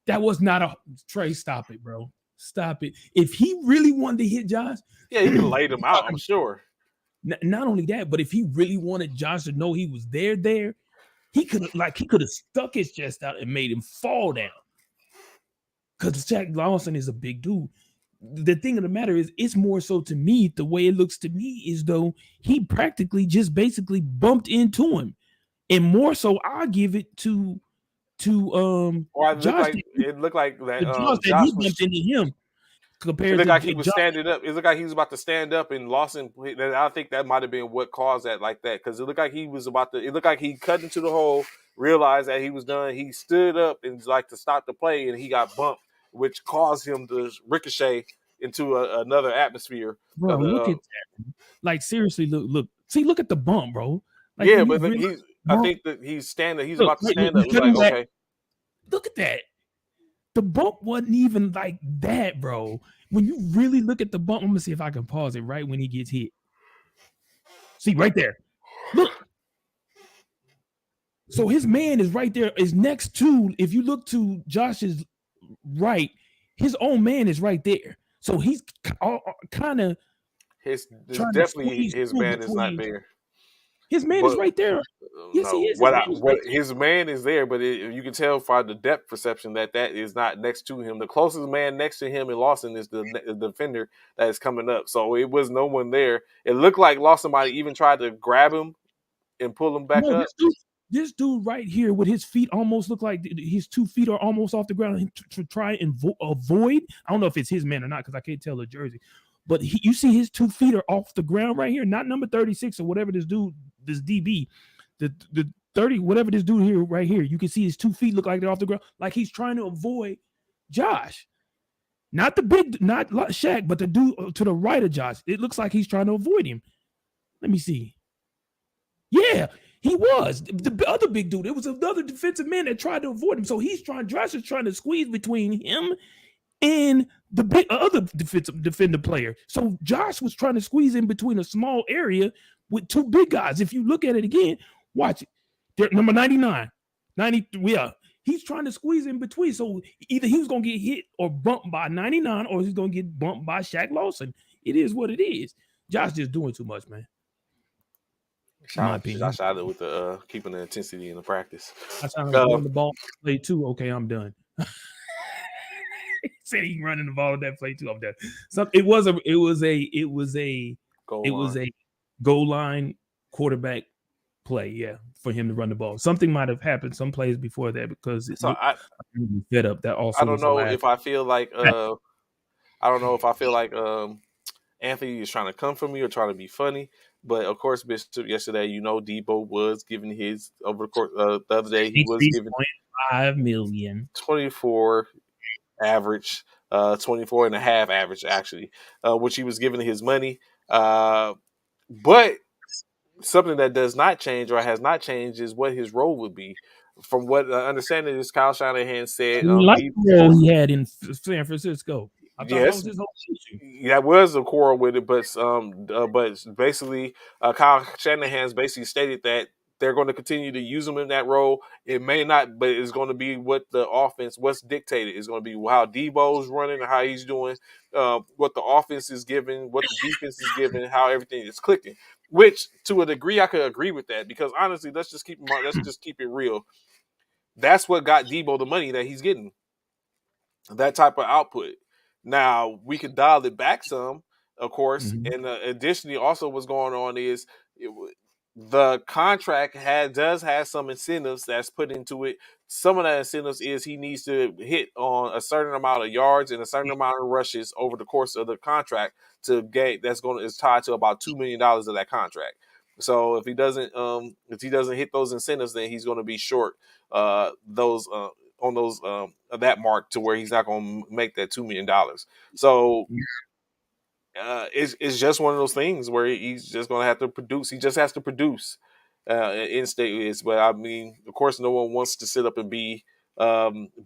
that was not a Trey. Stop it, bro. Stop it. If he really wanted to hit Josh, Yeah, he could have laid him out. I'm sure. not only that, but if he really wanted Josh to know he was there, he could have stuck his chest out and made him fall down. Because Jack Lawson is a big dude. The thing of the matter is, it's more so to me, the way it looks to me is though he practically just basically bumped into him. And more so, I give it to Or Josh it looked like the that Josh that Josh he bumped was. into him It compared looked to like he was Josh. standing up. It looked like he was about to stand up, and Lawson. I think that might have been what caused that like that, because it looked like he was about to. It looked like he cut into the hole, realized that he was done. He stood up and like to stop the play, and he got bumped, which caused him to ricochet into another atmosphere of Bro, the. look at that. Like seriously, look. See, look at the bump, bro. Like Yeah, when you but really he's. I bump, think that he's standing. He's look, about to wait, look, stand up. It's cutting like back. okay. Look at that. The bump wasn't even like that, bro. When you really look at the bump, I'm gonna see if I can pause it right when he gets hit. See, right there. Look. So his man is right there, is next to, if you look to Josh's right, his own man is right there. So he's kind of His this trying to definitely squeeze his through man is not between. there. His man is But right there. Yes, he no, is. His man is right what his man is there, but you can tell by the depth perception that is not next to him. The closest man next to him in Lawson is the defender that is coming up. So it was no one there. It looked like Lawson might even tried to grab him and pull him back No, up. this dude right here with his feet almost look like his 2 feet are almost off the ground to try and avoid. I don't know if it's his man or not because I can't tell the jersey, but you see his 2 feet are off the ground right here, not number 36 or whatever this dude, this DB, the 30, whatever this dude here right here. You can see his 2 feet look like they're off the ground, like he's trying to avoid Josh. Not the big, not Shaq, but the dude to the right of Josh. It looks like he's trying to avoid him. Let me see. Yeah, he was the other big dude. It was another defensive man that tried to avoid him. So he's trying. Josh is trying to squeeze between him and the big other defensive defender player. So Josh was trying to squeeze in between a small area with two big guys. If you look at it again, watch it. They're number 99, 93. Yeah, he's trying to squeeze in between. So either he was gonna get hit or bumped by 99, or he's gonna get bumped by Shaq Lawson. It is what it is. Josh just doing too much, man. In Shout my out to opinion. Josh Allen with the keeping the intensity in the practice. I trying to Uh, run the ball play too. Okay, I'm done. He said he running the ball that play too. I'm done. So goal it line. was a goal line quarterback play. Yeah, for him to run the ball. Something might have happened some plays before that because it So looked really fed up. That I also don't was the know last. if I feel like I don't know if I feel like Anthony is trying to come for me or trying to be funny. But of course, Bishop yesterday, Debo was giving his over the course. The other day, he was giving 86.5 million. 24 average, 24 and a half average actually, which he was giving his money. But something that does not change or has not changed is what his role would be. From what I understand, is Kyle Shanahan I said, didn't like the role he had in San Francisco. I thought that yes, was his whole issue. that was a quarrel with it, but basically, Kyle Shanahan's basically stated that they're going to continue to use him in that role. It may not, but it's going to be what the offense, what's dictated. It's going to be how Debo's running, how he's doing, what the offense is giving, what the defense is giving, how everything is clicking. Which, to a degree, I could agree with that because honestly, let's just keep it real. That's what got Debo the money that he's getting. That type of output. Now we could dial it back some, of course, Mm-hmm. and additionally, also what's going on is the contract does have some incentives that's put into it. Some of the incentives is he needs to hit on a certain amount of yards and a certain amount of rushes over the course of the contract to get that's going to is tied to about $2 million of that contract. So if he doesn't hit those incentives, then he's going to be short those on those that mark to where he's not going to make that $2 million. So it's just one of those things where he's just going to have to produce. He just has to produce in state is. But I mean, of course, no one wants to sit up and be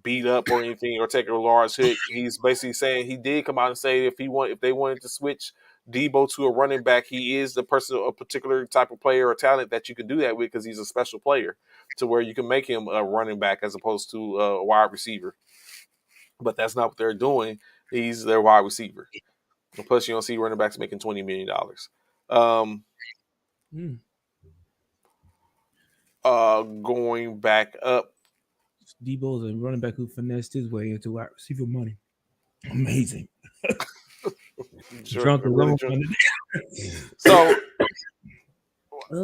beat up or anything or take a large hit. He's basically saying he did come out and say if they wanted to switch Debo to a running back, he is the person a particular type of player or talent that you can do that with because he's a special player to where you can make him a running back as opposed to a wide receiver. But that's not what they're doing. He's their wide receiver. And plus, you don't see running backs making $20 million. Mm. Going back up, Debo's a running back who finessed his way into wide receiver money. Amazing. Drunk really alone. drunk. So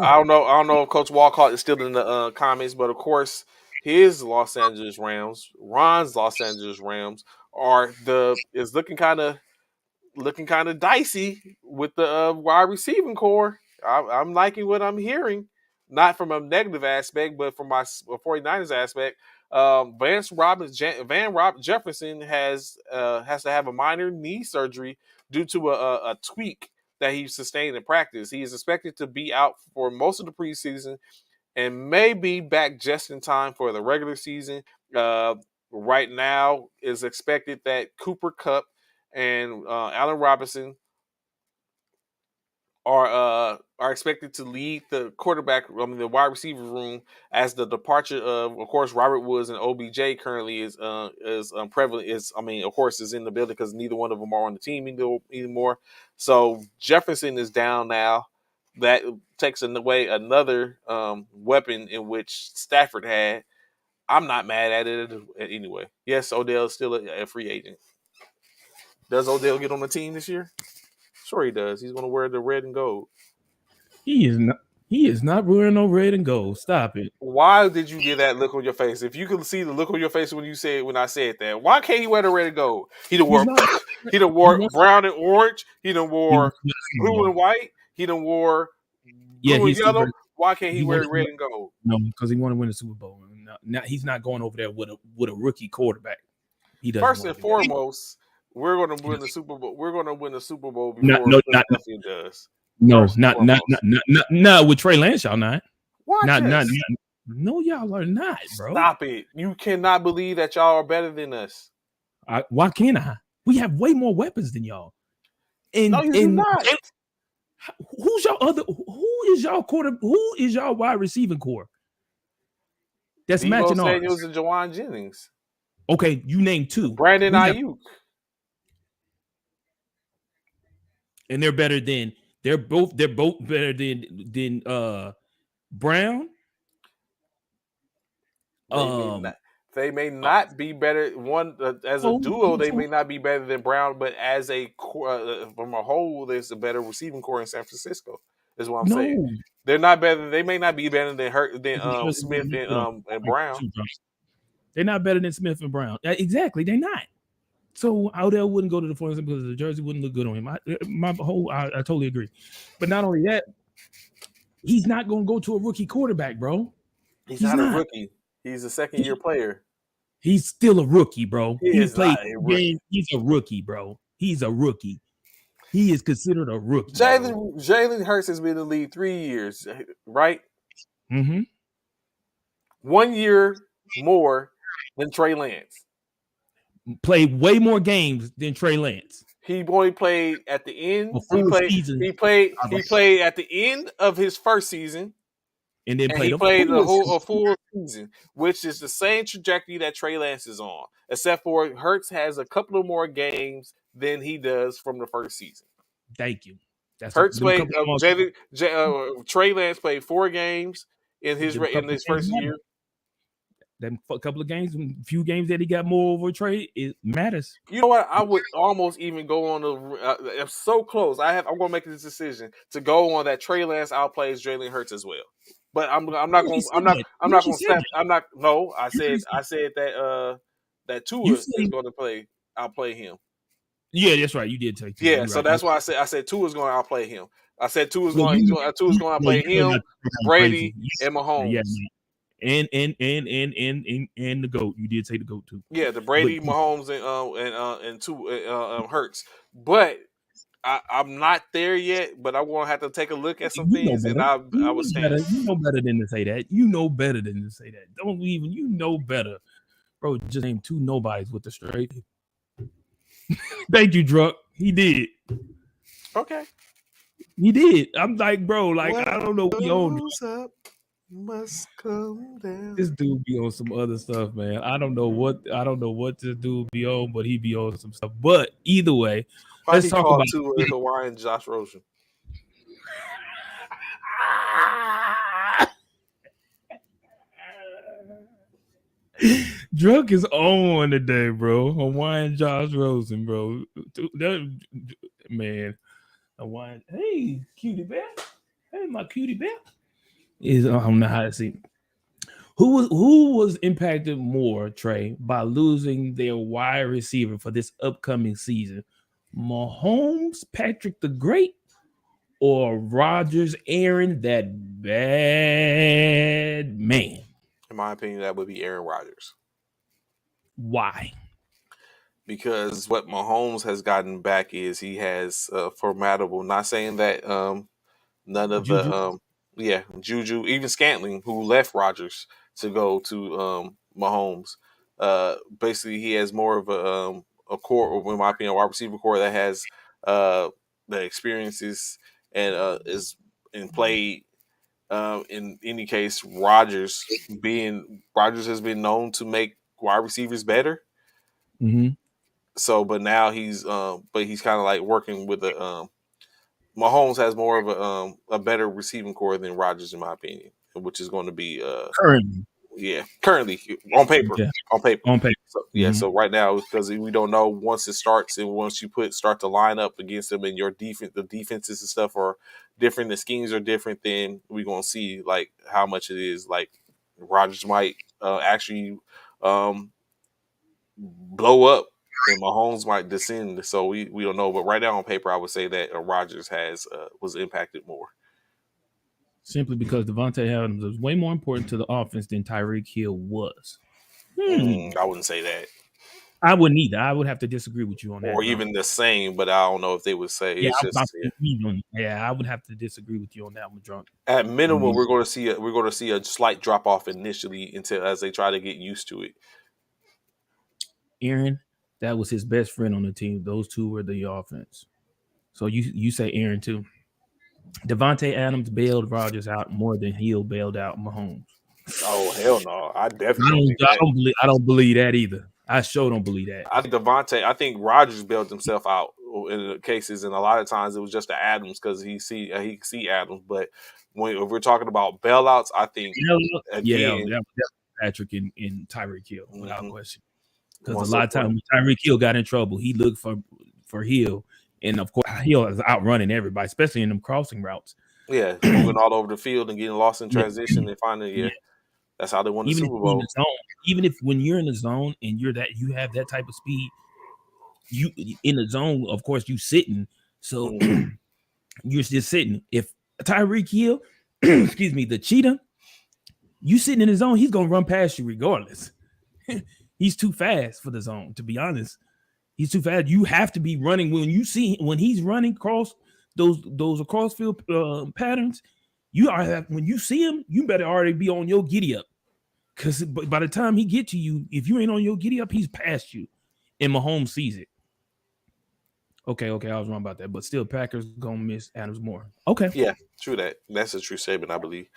I don't know. I don't know if Coach Walcott is still in the comments, but of course, his Los Angeles Rams, Ron's Los Angeles Rams, are the is looking kind of dicey with the wide receiving core. I'm liking what I'm hearing, not from a negative aspect, but from my 49ers aspect. Jefferson has to have a minor knee surgery due to a tweak that he sustained in practice. He is expected to be out for most of the preseason and may be back just in time for the regular season. Right now, is expected that Cooper Kupp and Allen Robinson are expected to lead the the wide receiver room as the departure of course, Robert Woods and OBJ currently is prevalent. Is I mean, of course, is in the building because neither one of them are on the team anymore. So Jefferson is down now. That takes away another weapon in which Stafford had. I'm not mad at it anyway. Yes, Odell is still a free agent. Does Odell get on the team this year? Sure, he does. He's going to wear the red and gold. He is not. He is not wearing no red and gold. Stop it. Why did you get that look on your face? If you could see the look on your face when I said that, why can't he wear the red and gold? He done He's wore not. he done He wore wants. brown and orange. He done He wants wore to wear the Super blue Bowl. and white. He done wore Yeah, blue and he's still yellow. very. Why can't he He wear wants red and gold? no because he want to win the Super Bowl. Now he's not going over there with a rookie quarterback. He doesn't First want and to do that. foremost, we're going to win the Super Bowl. We're going to win the Super Bowl Not before no not Philadelphia does. no First and not not not foremost, not not, not with Trey Lance. Y'all not watch us. no y'all are not, bro. Stop it! You cannot believe that y'all are better than us. Why can't I? We have way more weapons than y'all. No, And you do and not. who's y'all other? Who is y'all quarter? Who is y'all wide receiving core? That's Debo matching Samuels ours. and Jawan Jennings, Okay, you name two. Brandon We have, Ayuk. and they're better than. They're both better than Brown. They may Um. not. They may Uh, not be better. One as a oh, duo, they may not be better than Brown, but as a from a whole, there's a better receiving core in San Francisco. Is what I'm saying. no. They're not better. They may not be better than Smith Hold on. and Brown. They're not better than Smith and Brown. Exactly, they're not. So Odell wouldn't go to the 49ers because the jersey wouldn't look good on him. I totally agree. But not only that, he's not going to go to a rookie quarterback, bro. He's He's not a not. rookie. He's a second year player. He's still a rookie, bro. He He is played not a games. rookie. He's a rookie, bro. He's a rookie. He is considered a rookie, bro. Jalen Hurts has been in the league 3 years, right? Mm-hmm. 1 year more than Trey Lance. Played way more games than Trey Lance. He only played at the end. A full season. He played at the end of his first season, And then and played he a played full a season. full season, which is the same trajectory that Trey Lance is on, except for Hurts has a couple of more games than he does from the first season. Thank you. That's Hurts them played. couple of Trey Lance played 4 games in them couple his of games first matter. year. That couple of games, few games that he got more over Trey, it matters. You know what? I would almost even go on the. I'm so close. I'm going to make this decision to go on that Trey Lance outplays Jalen Hurts as well. But I'm You not already going. said that. I'm You not actually going to said snap. that. I'm not. No, I You already said. said That that you Tua said is going to outplay him. yeah, that's right. You did take two. Yeah, You're so right. that's why I said Tua is going to outplay him. I said Well, Tua's going to well, outplay you know him, not to go crazy. Brady, and Yeah, Mahomes. and the goat. You did take the goat too. Yeah, the But Brady, Mahomes, and two Hurts. But I'm not there yet. But I'm gonna have to take a look at some you know things, and better. I would stand. You know better than to say that. You know better than to say that. Don't even. You know better, bro. Just name two nobodies with the straight. Thank you, Drunk. He did. Okay. He did. I'm like, bro. Like What I don't know what he on. goes up must come This down. dude be on some other stuff, man. I don't know what this dude be on, but he be on some stuff. But either way, Why let's he talk about called to Hawaiian Josh Rosen? Drunk is on one today, bro. Hawaiian Josh Rosen, bro. Man, Hawaiian. Hey, cutie bear. Hey, my cutie bear. Is I don't know how to see. Who was impacted more, Trey, by losing their wide receiver for this upcoming season? Mahomes, Patrick the Great, or Rogers, Aaron, that bad man? In my opinion, that would be Aaron Rodgers. Why? Because what Mahomes has gotten back is he has formidable. Not saying that none of the Juju. Juju, even Scantling, who left Rodgers to go to Mahomes. Basically, he has more of a core, or in my opinion, a wide receiver core that has uh, the experiences and is and played. In any case, Rodgers has been known to make wide receivers better. Mm-hmm. So, but now he's kind of like working with Mahomes has more of a better receiving core than Rodgers, in my opinion, which is going to be Currently, currently on paper, yeah, on paper. on paper. So yeah, Mm-hmm. so right now because we don't know once it starts and once you start to line up against them and your defense, the defenses and stuff are different, the schemes are different. Then we're gonna see like how much it is. Like Rodgers might actually um, blow up and Mahomes might descend. So we don't know. But right now on paper, I would say that Rodgers has was impacted more. Simply because Devontae Adams was way more important to the offense than Tyreek Hill was. Hmm. I wouldn't say that, I wouldn't either. I would have to disagree with you on that, or drunk. even the same. But I don't know if they would say Yeah, it's just yeah, I would have to disagree with you on that one, drunk. at minimum Mhm. we're going to see a slight drop off initially until as they try to get used to it. Aaron, that was his best friend on the team. Those two were the offense. So you say Aaron too. Devontae Adams bailed Rodgers out more than Hill bailed out Mahomes. Oh hell no! I definitely I don't don't, think I that. don't believe I don't believe that either. I sure don't believe that. I think Devontae. I think Rodgers bailed himself out in the cases, and a lot of times it was just the Adams because he could see Adams. But if we're talking about bailouts, I think Yeah, that was, again. that was Patrick and Tyreek Hill without Mm-hmm. question. Because a Once lot of times when Tyreek Hill got in trouble, he looked for Hill, and of course Hill is outrunning everybody, especially in them crossing routes. yeah, moving all over the field and getting lost in Yeah, transition and finding yeah. that's how they won the Even if Super you're in the Bowl. zone, even if when you're in the zone and you have that type of speed, you in the zone, of course, you sitting, so Mm-hmm. you're just sitting. If Tyreek Hill, excuse me, the cheetah, you sitting in the zone, he's gonna run past you regardless. He's too fast for the zone, to be honest. He's too fast. You have to be running when he's running across those across field patterns. When you see him, you better already be on your giddy up. Because by the time he get to you, if you ain't on your giddy up, he's past you. And Mahomes sees it. Okay, I was wrong about that. But still, Packers gonna miss Adams more. Okay. Yeah, true that. That's a true statement, I believe.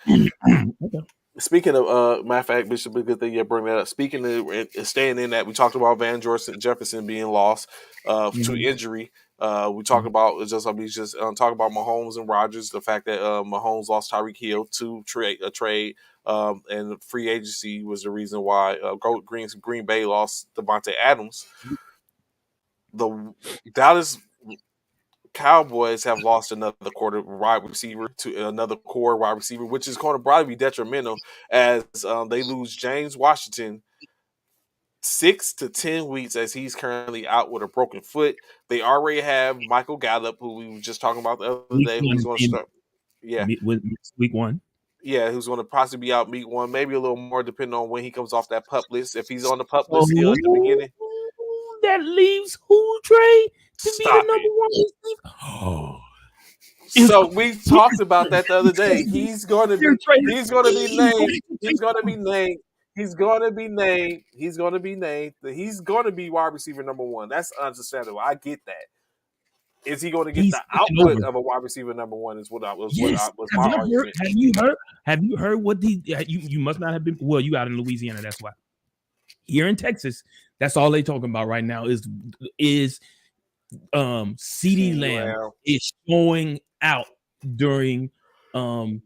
Okay. Speaking of, matter of fact, Bishop, a good thing you bring that up. Speaking of staying in that, we talked about Van Jefferson being lost to Mm-hmm. injury. We talk about just I mean just talk about Mahomes and Rodgers. The fact that Mahomes lost Tyreek Hill to trade, and free agency was the reason why Green Bay lost Devontae Adams. The Dallas Cowboys have lost another quarter wide receiver to another core wide receiver, which is going to probably be detrimental as they lose James Washington 6 to 10 weeks as he's currently out with a broken foot. They already have Michael Gallup, who we were just talking about the other Week day, who's one, going to start. Yeah, with week one. yeah, who's going to possibly be out week one, maybe a little more depending on when he comes off that pup list. If he's on the pup list still at the So beginning, that leaves who, Trey, to be the stop number it. one receiver? Oh, it's So we talked about that the other day. Trey. He's gonna be He's named. going to take He's gonna over. be named. He's gonna be named. He's gonna be named. He's gonna be wide receiver number one. That's understandable. I get that. Is he going to get He's the taking over. output of a wide receiver number one? Is what I Yes. was Have my you heard? argument. Have you heard? Have you heard what the you must not have been? Well, you out in Louisiana. That's why. Here in Texas, that's all they talking about right now is CD CeeDee Lamb Lamb is showing out during um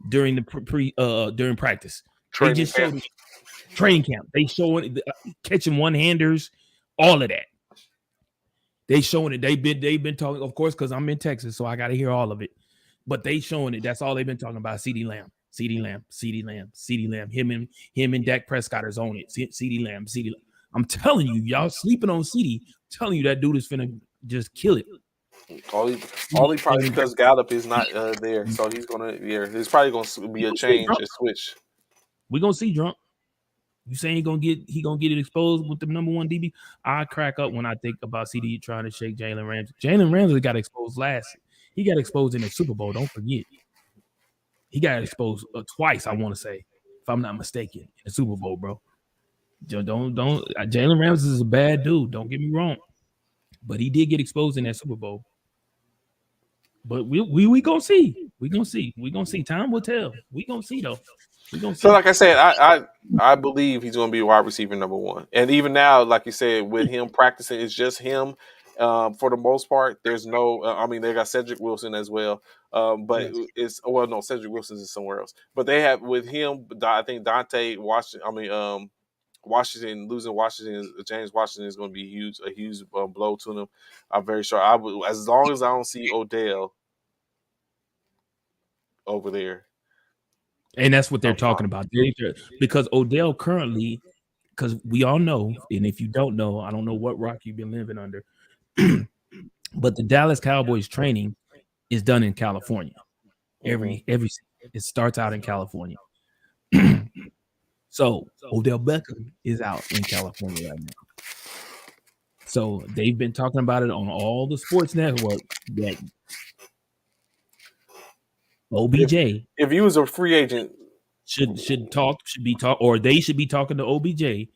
during the during practice. They training just camp. showed it training camp. They showing catching one handers, all of that. They showing it. They've been talking, of course, because I'm in Texas, so I got to hear all of it. But they showing it. That's all they've been talking about. CD Lamb, CD Lamb, CD Lamb, CD Lamb. Him and Dak Prescott is on it. CD Lamb, CD. I'm telling you, y'all sleeping on CD. I'm telling you that dude is finna just kill it. All he probably because Gallup is not there, so he's gonna. Yeah, there's probably gonna be a change and switch. We gonna see drunk. You saying he gonna get it exposed with the number one DB? I crack up when I think about CD trying to shake Jalen Ramsey. Jalen Ramsey got exposed last. He got exposed in the Super Bowl. Don't forget. He got exposed twice. I want to say, if I'm not mistaken, in the Super Bowl, bro. Don't. Jalen Ramsey is a bad dude. Don't get me wrong, but he did get exposed in that Super Bowl. But we gonna see. We gonna see. We gonna see. Time will tell. We gonna see though. We gonna So, see. like I said, I believe he's going to be wide receiver number one. And even now, like you said, with him practicing, it's just him. For the most part, there's no. I mean, they got Cedric Wilson as well, but Yes. it's well, no, Cedric Wilson is somewhere else. But they have with him. I think Dante Washington. I mean, Washington losing James Washington is going to be a huge blow to them. I'm very sure. I would, as long as I don't see Odell over there. And that's what they're I'm talking fine. about. Because Odell currently, because we all know, and if you don't know, I don't know what rock you've been living under, but the Dallas Cowboys training is done in California. Mhm. Every it starts out in California. So Odell Beckham is out in California right now. So they've been talking about it on all the sports networks that If OBJ if you was a free agent, should be talk, or they should be talking to OBJ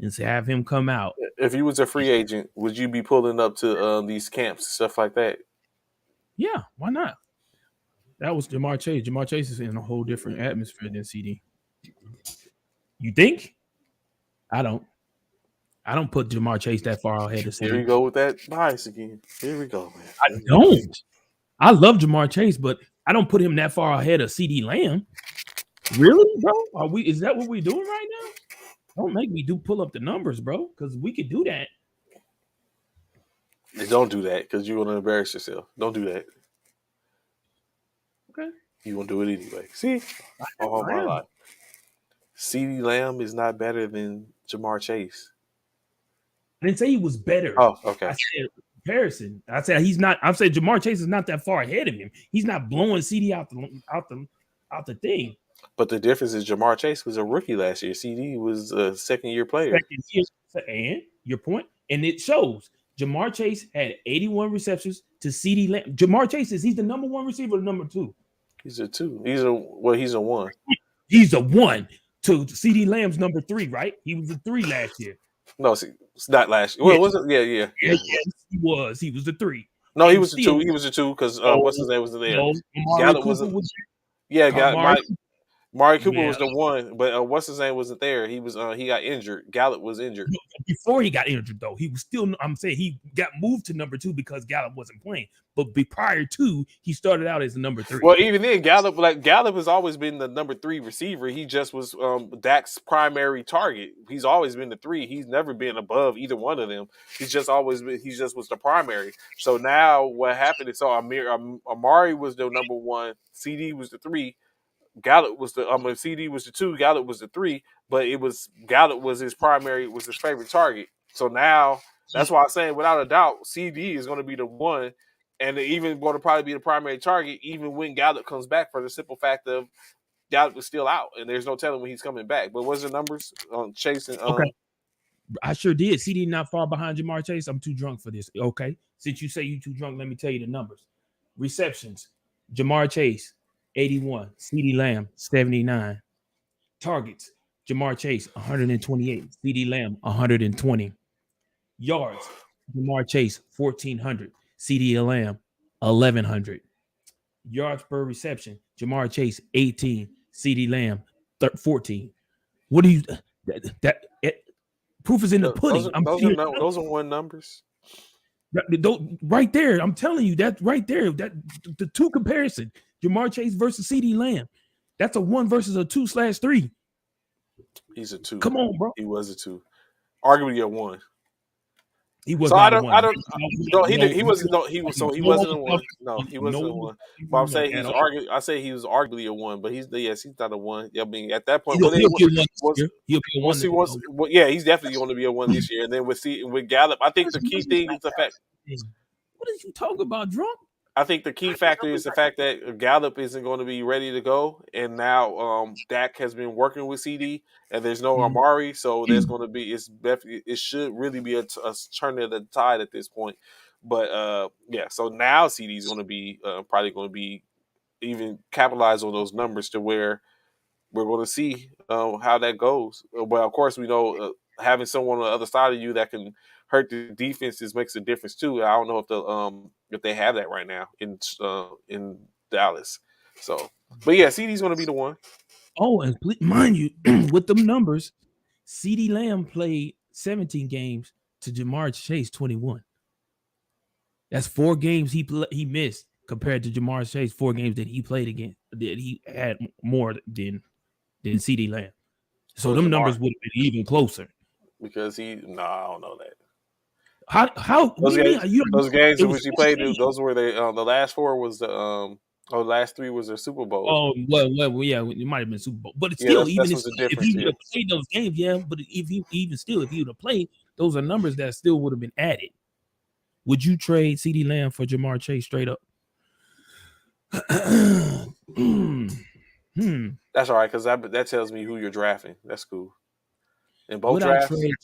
and have him come out. if you was a free agent, would you be pulling up to these camps and stuff like that? Yeah, why not? That was Jamar Chase. Jamar Chase is in a whole different atmosphere than CD. You think? I don't. I don't put Jamar Chase that far ahead of Here we CD. go with that bias again. Here we go, man. I don't. I love Jamar Chase, but I don't put him that far ahead of CD Lamb. Really, bro? Are we? Is that what we're doing right now? Don't make me pull up the numbers, bro, because we could do that. Don't do that because you're gonna embarrass yourself. Don't do that. Okay. You gonna do it anyway. See, all I my am. life, CeeDee Lamb is not better than Jamar Chase. I didn't say he was better. Oh, I okay. said comparison. I said he's not. I'm saying Jamar Chase is not that far ahead of him. He's not blowing CD out the thing. But the difference is Jamar Chase was a rookie last year. CD was a second year player. Second year, and your point, and it shows. Jamar Chase had 81 receptions to CD Lamb. Jamar Chase he's the number one receiver, or number two. He's a two. He's a one. He's a one to CD Lamb's number three, right? He was a three last year. No, see, it's not last year. Yeah. Well, was it? Yeah. Yes, he was. He was the three. No, he And was a two. He was a two because what's his name was there? No, Amari Gallup Cooper was a was yeah. Amari. Mari Cooper Yeah, was the one, but what's his name wasn't there. He was he got injured. Gallup was injured. before he got injured though, he was still. I'm saying he got moved to number 2 because Gallup wasn't playing. But prior to, he started out as number 3. Well, even then, Gallup has always been the number 3 receiver. He just was Dak's primary target. He's always been the 3. He's never been above either one of them. He just was the primary. So now what happened is Amari was the number 1, CD was the 3, Gallup was CD was the 2, Gallup was the 3, but it was Gallup was his favorite target. So now that's why I'm saying without a doubt, CD is going to be the 1, and even going to probably be the primary target, even when Gallup comes back, for the simple fact of Gallup is still out, and there's no telling when he's coming back. But what's the numbers on Chase and Okay, I sure did. CD not far behind Jamar Chase. I'm too drunk for this. Okay, since you say you too drunk, let me tell you the numbers. Receptions: Jamar Chase 81, CD Lamb 79. Targets: Jamar Chase 128, CD Lamb 120. Yards: Jamar Chase 1,400, CD Lamb 1,100. Yards per reception: Jamar Chase 18, CD Lamb 14. What do you that proof is in the pudding? I'm seeing those are one numbers. right there. I'm telling you that right there. That the 2 comparison: Jamar Chase versus CD Lamb. That's a 1 versus a 2/3. He's a 2. Come on, bro. He was a 2. Arguably a 1. He was So not a 1. I don't. No, he wasn't. No, he no wasn't a one 1. No, he no wasn't a one 1. But I'm one saying at all. I say he was arguably a 1. But he's not a 1. I mean, at that point, He'll be a 1 this once year. He'll be a 1 once he wants, well, yeah, he's definitely going to be a 1 this year. And then with Gallup, I think the key thing is the fact. What are you talking about, drunk? I think the key factor is the fact that Gallup isn't going to be ready to go, and now Dak has been working with CD, and there's no Amari, so there's going to be it should really be a turn of the tide at this point. But yeah, so now CD is going to be probably going to be even capitalize on those numbers to where we're going to see how that goes. But of course, we know having someone on the other side of you that can hurt the defenses makes a difference too. I don't know if they have that right now in Dallas. So, but yeah, CD's going to be the one. Oh, and mind you, with them numbers, CD Lamb played 17 games to Jamar Chase 21. That's 4 games he missed compared to Jamar Chase 4 games that he played again. That he had more than CD Lamb. So them Jamar, numbers would have been even closer. Because I don't know that. How what do you mean? Those games in which he played, those were the last 4 was the the last 3 was the Super Bowl. Oh well, yeah, it might have been Super Bowl, but it's Yeah, still, even if he difference. would have played those games, yeah. But if he would have played, those are numbers that still would have been added. Would you trade CD Lamb for Jamar Chase straight up? That's all right, because that tells me who you're drafting. That's cool. In both Would I drafts, trade?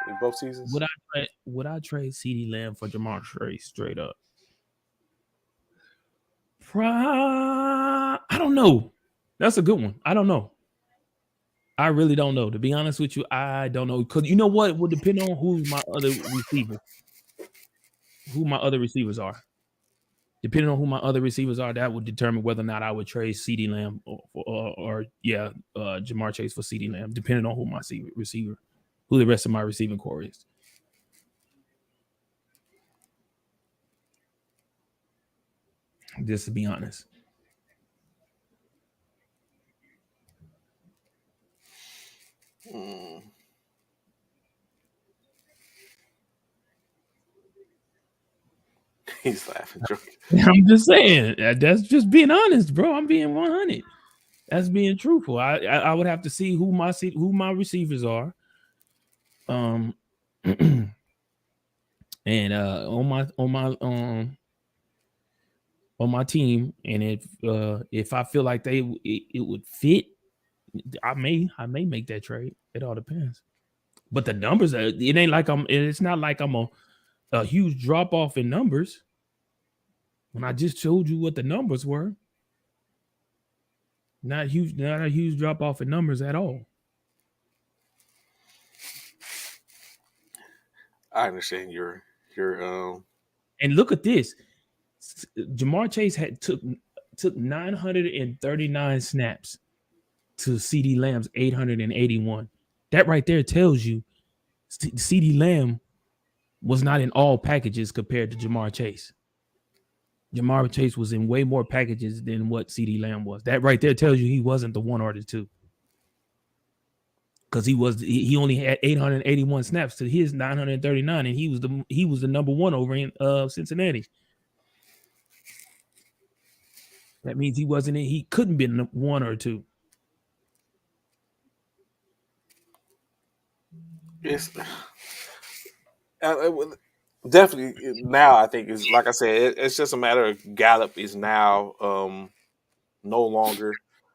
in both seasons. Would I trade CD Lamb for Jamar Chase straight up? I don't know. That's a good one. I don't know. I really don't know. To be honest with you, I don't know. Because you know what? It would depend on who my other receivers are. Depending on who my other receivers are, that would determine whether or not I would trade CD Lamb or Jamar Chase for CD Lamb, depending on who my receiver, who the rest of my receiving core is. Just to be honest. He's laughing. I'm just saying. That's just being honest, bro. I'm being 100. That's being truthful. I would have to see who my receivers are. And on my team, and if I feel like it would fit, I may make that trade. It all depends. But the numbers, it ain't like it's not like I'm a huge drop off in numbers. When I just told you what the numbers were, not a huge drop off in numbers at all. I understand your And look at this. Jamar Chase took 939 snaps to CD Lamb's 881. That right there tells you CD Lamb was not in all packages compared to Jamar Chase. Jamar Chase was in way more packages than what CD Lamb was. That right there tells you he wasn't the one or the two. Because he only had 881 snaps to his 939, and he was the number one over in Cincinnati. That means he couldn't be one or two. It's definitely now. I think is like I said. It's just a matter of Gallup is now no longer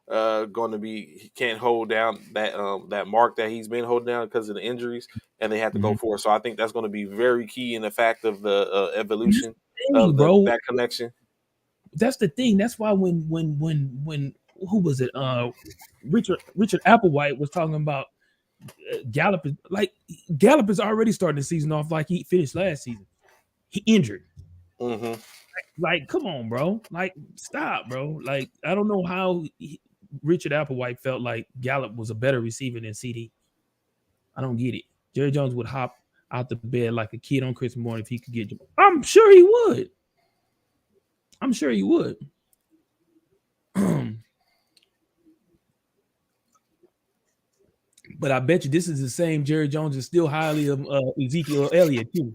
going to be. He can't hold down that mark that he's been holding down because of the injuries, and they have to go for it. So I think that's going to be very key in the fact of the evolution Hey, of bro, that connection. that's the thing. That's why when who was it? Richard Applewhite was talking about Gallup is like Gallup is already starting the season off like he finished last season. He injured. Mm-hmm. Like, come on, bro. Like, stop, bro. Like, I don't know how Richard Applewhite felt like Gallup was a better receiver than CD. I don't get it. Jerry Jones would hop out the bed like a kid on Christmas morning if he could get you. I'm sure he would. I'm sure he would. But I bet you this is the same Jerry Jones is still highly of Ezekiel Elliott too.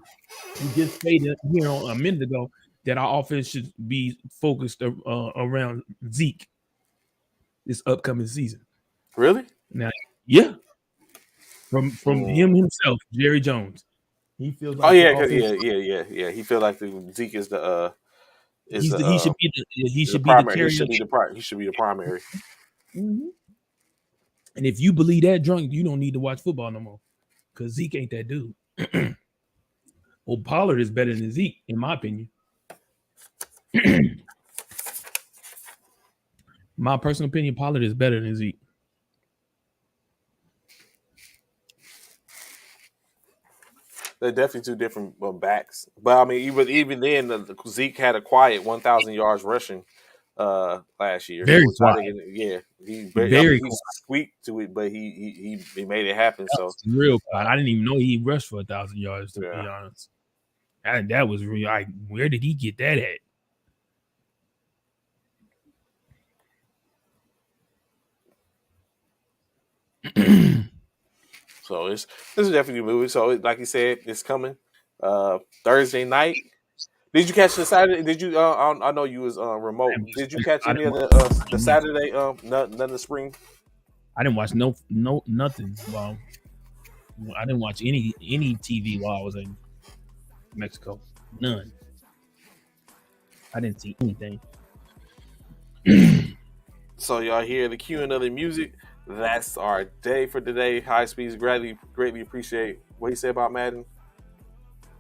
We just stated here a minute ago that our offense should be focused around Zeke this upcoming season. Really? Now, yeah, from him himself, Jerry Jones, he feels like the offense. Yeah. He feel like the Zeke is the He should be the the primary. carrier. He should be the primary. Mm-hmm. And if you believe that drunk, you don't need to watch football no more, because Zeke ain't that dude. Well, Pollard is better than Zeke, in my opinion. My personal opinion, Pollard is better than Zeke. They're definitely two different backs. But I mean, even then, Zeke had a quiet 1,000 yards rushing last year. Very Which I quiet. think, Very he quiet. squeaked to it, but he made it happen. So Real quiet. I didn't even know he rushed for 1,000 yards. To be yeah. honest, that was real. Like, where did he get that at? So this is definitely a movie. So like you said, it's coming Thursday night. Did you catch the Saturday? Did you? I know you was remote. Did you catch I any didn't of watch the Saturday? None of the spring. I didn't watch nothing. Well, I didn't watch any TV while I was in Mexico. None. I didn't see anything. So y'all hear the cueing of the music. That's our day for today. High Speeds greatly appreciate what he said about Madden.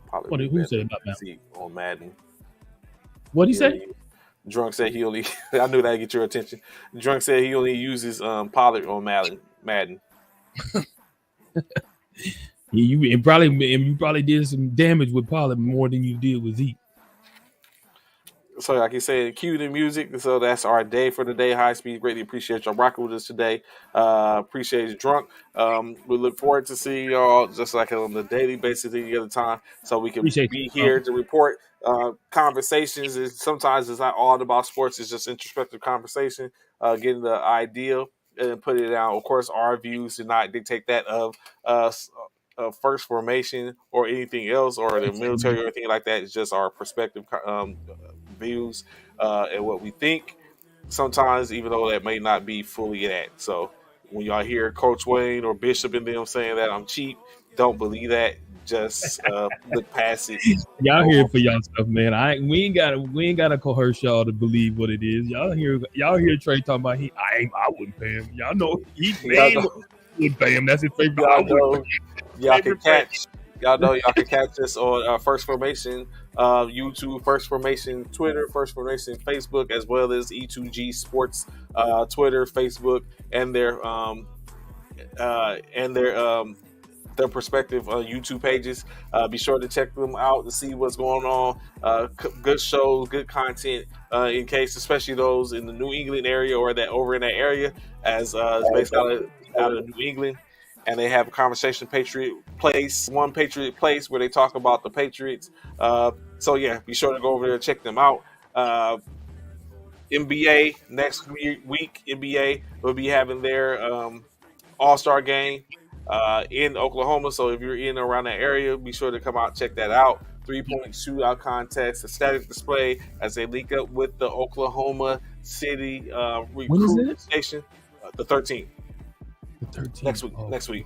Probably Who said about that? see on Madden. What did he say? Drunk said he only. I knew that'd get your attention. Drunk said he only uses Pollard on Madden. You probably did some damage with Pollard more than you did with Zeke. So, like you said, cue the music. So that's our day for today. High Speed greatly appreciate y'all rocking with us today. Appreciate you, Drunk. We look forward to seeing y'all just like on the daily basis any other time, so we can Appreciate be you. here to report conversations. Sometimes it's not all about sports; it's just introspective conversation, getting the idea and put it down. Of course, our views do not dictate that of first formation or anything else, or the military or anything like that. It's just our perspective. Views and what we think. Sometimes, even though that may not be fully that. So, when y'all hear Coach Wayne or Bishop and them saying that I'm cheap, don't believe that. Just look past it. Y'all here for y'all stuff, man. We ain't gotta coerce y'all to believe what it is. Y'all hear Trey talking about I wouldn't pay him. Y'all know he would pay him. That's his favorite. Y'all can catch. Y'all know y'all can catch us on First Formation YouTube, First Formation Twitter, First Formation Facebook, as well as E2G Sports Twitter, Facebook, and their their perspective YouTube pages. Be sure to check them out to see what's going on. Good shows, good content. In case, especially those in the New England area or that over in that area, as it's based out of New England, and they have a conversation Patriot Place, one Patriot Place, where they talk about the Patriots. So yeah, be sure to go over there and check them out. NBA next week, NBA will be having their All-Star game in Oklahoma. So if you're in around that area, be sure to come out and check that out. 3-point shootout contest, a static display as they link up with the Oklahoma City recruit station. The 13th. The 13th. Next week. Next week.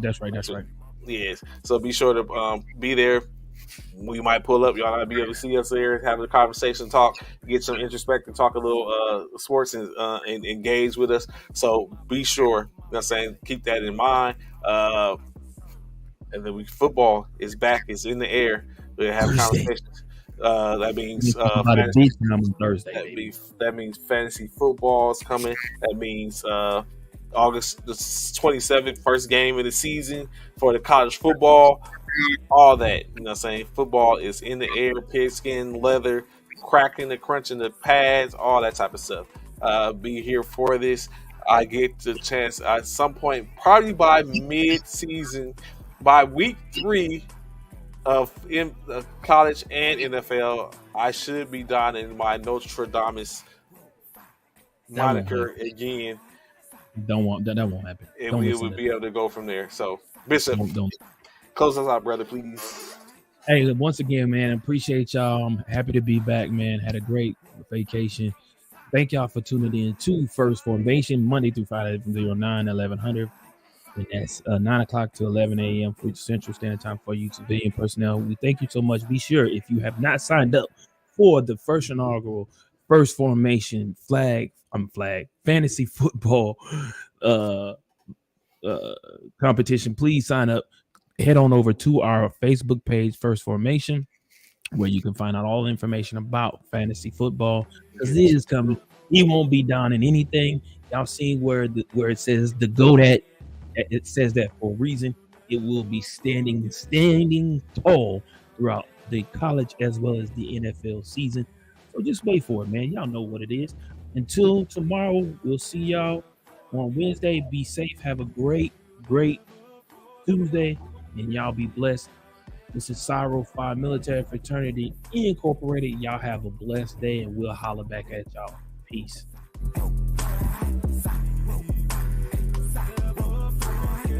That's right. That's right. Yes. So be sure to be there. We might pull up. Y'all might be able to see us there, have a conversation, talk, get some introspective, talk a little sports, and engage with us. So be sure, you know what I'm saying, keep that in mind. And then football is back, it's in the air. We have conversations. That means fantasy, Thursday. That means fantasy football is coming. That means August the 27th, first game of the season for the college football. All that, you know what I'm saying? Football is in the air, pigskin, leather, cracking the crunching the pads, all that type of stuff. Be here for this. I get the chance at some point, probably by mid-season, by week 3 of college and NFL, I should be donning my Nostradamus moniker again. That won't happen. And we would be able to go from there. So, Bishop, close us out, brother, please. Hey, once again, man, appreciate y'all. I'm happy to be back, man. Had a great vacation. Thank y'all for tuning in to First Formation, Monday through Friday from 09 to 1100. And that's 9 o'clock to 11 a.m. for Central Standard Time for you civilian personnel. We thank you so much. Be sure, if you have not signed up for the first inaugural First Formation fantasy football competition, please sign up. Head on over to our Facebook page, First Formation, where you can find out all the information about fantasy football. Because it is coming. He won't be down in anything. Y'all seen where it says the GOAT at. It says that for a reason. It will be standing tall throughout the college as well as the NFL season. So just wait for it, man. Y'all know what it is. Until tomorrow, we'll see y'all on Wednesday. Be safe. Have a great Tuesday. And y'all be blessed. This is Cyro 5 Military Fraternity Incorporated. Y'all have a blessed day, and we'll holler back at y'all. Peace.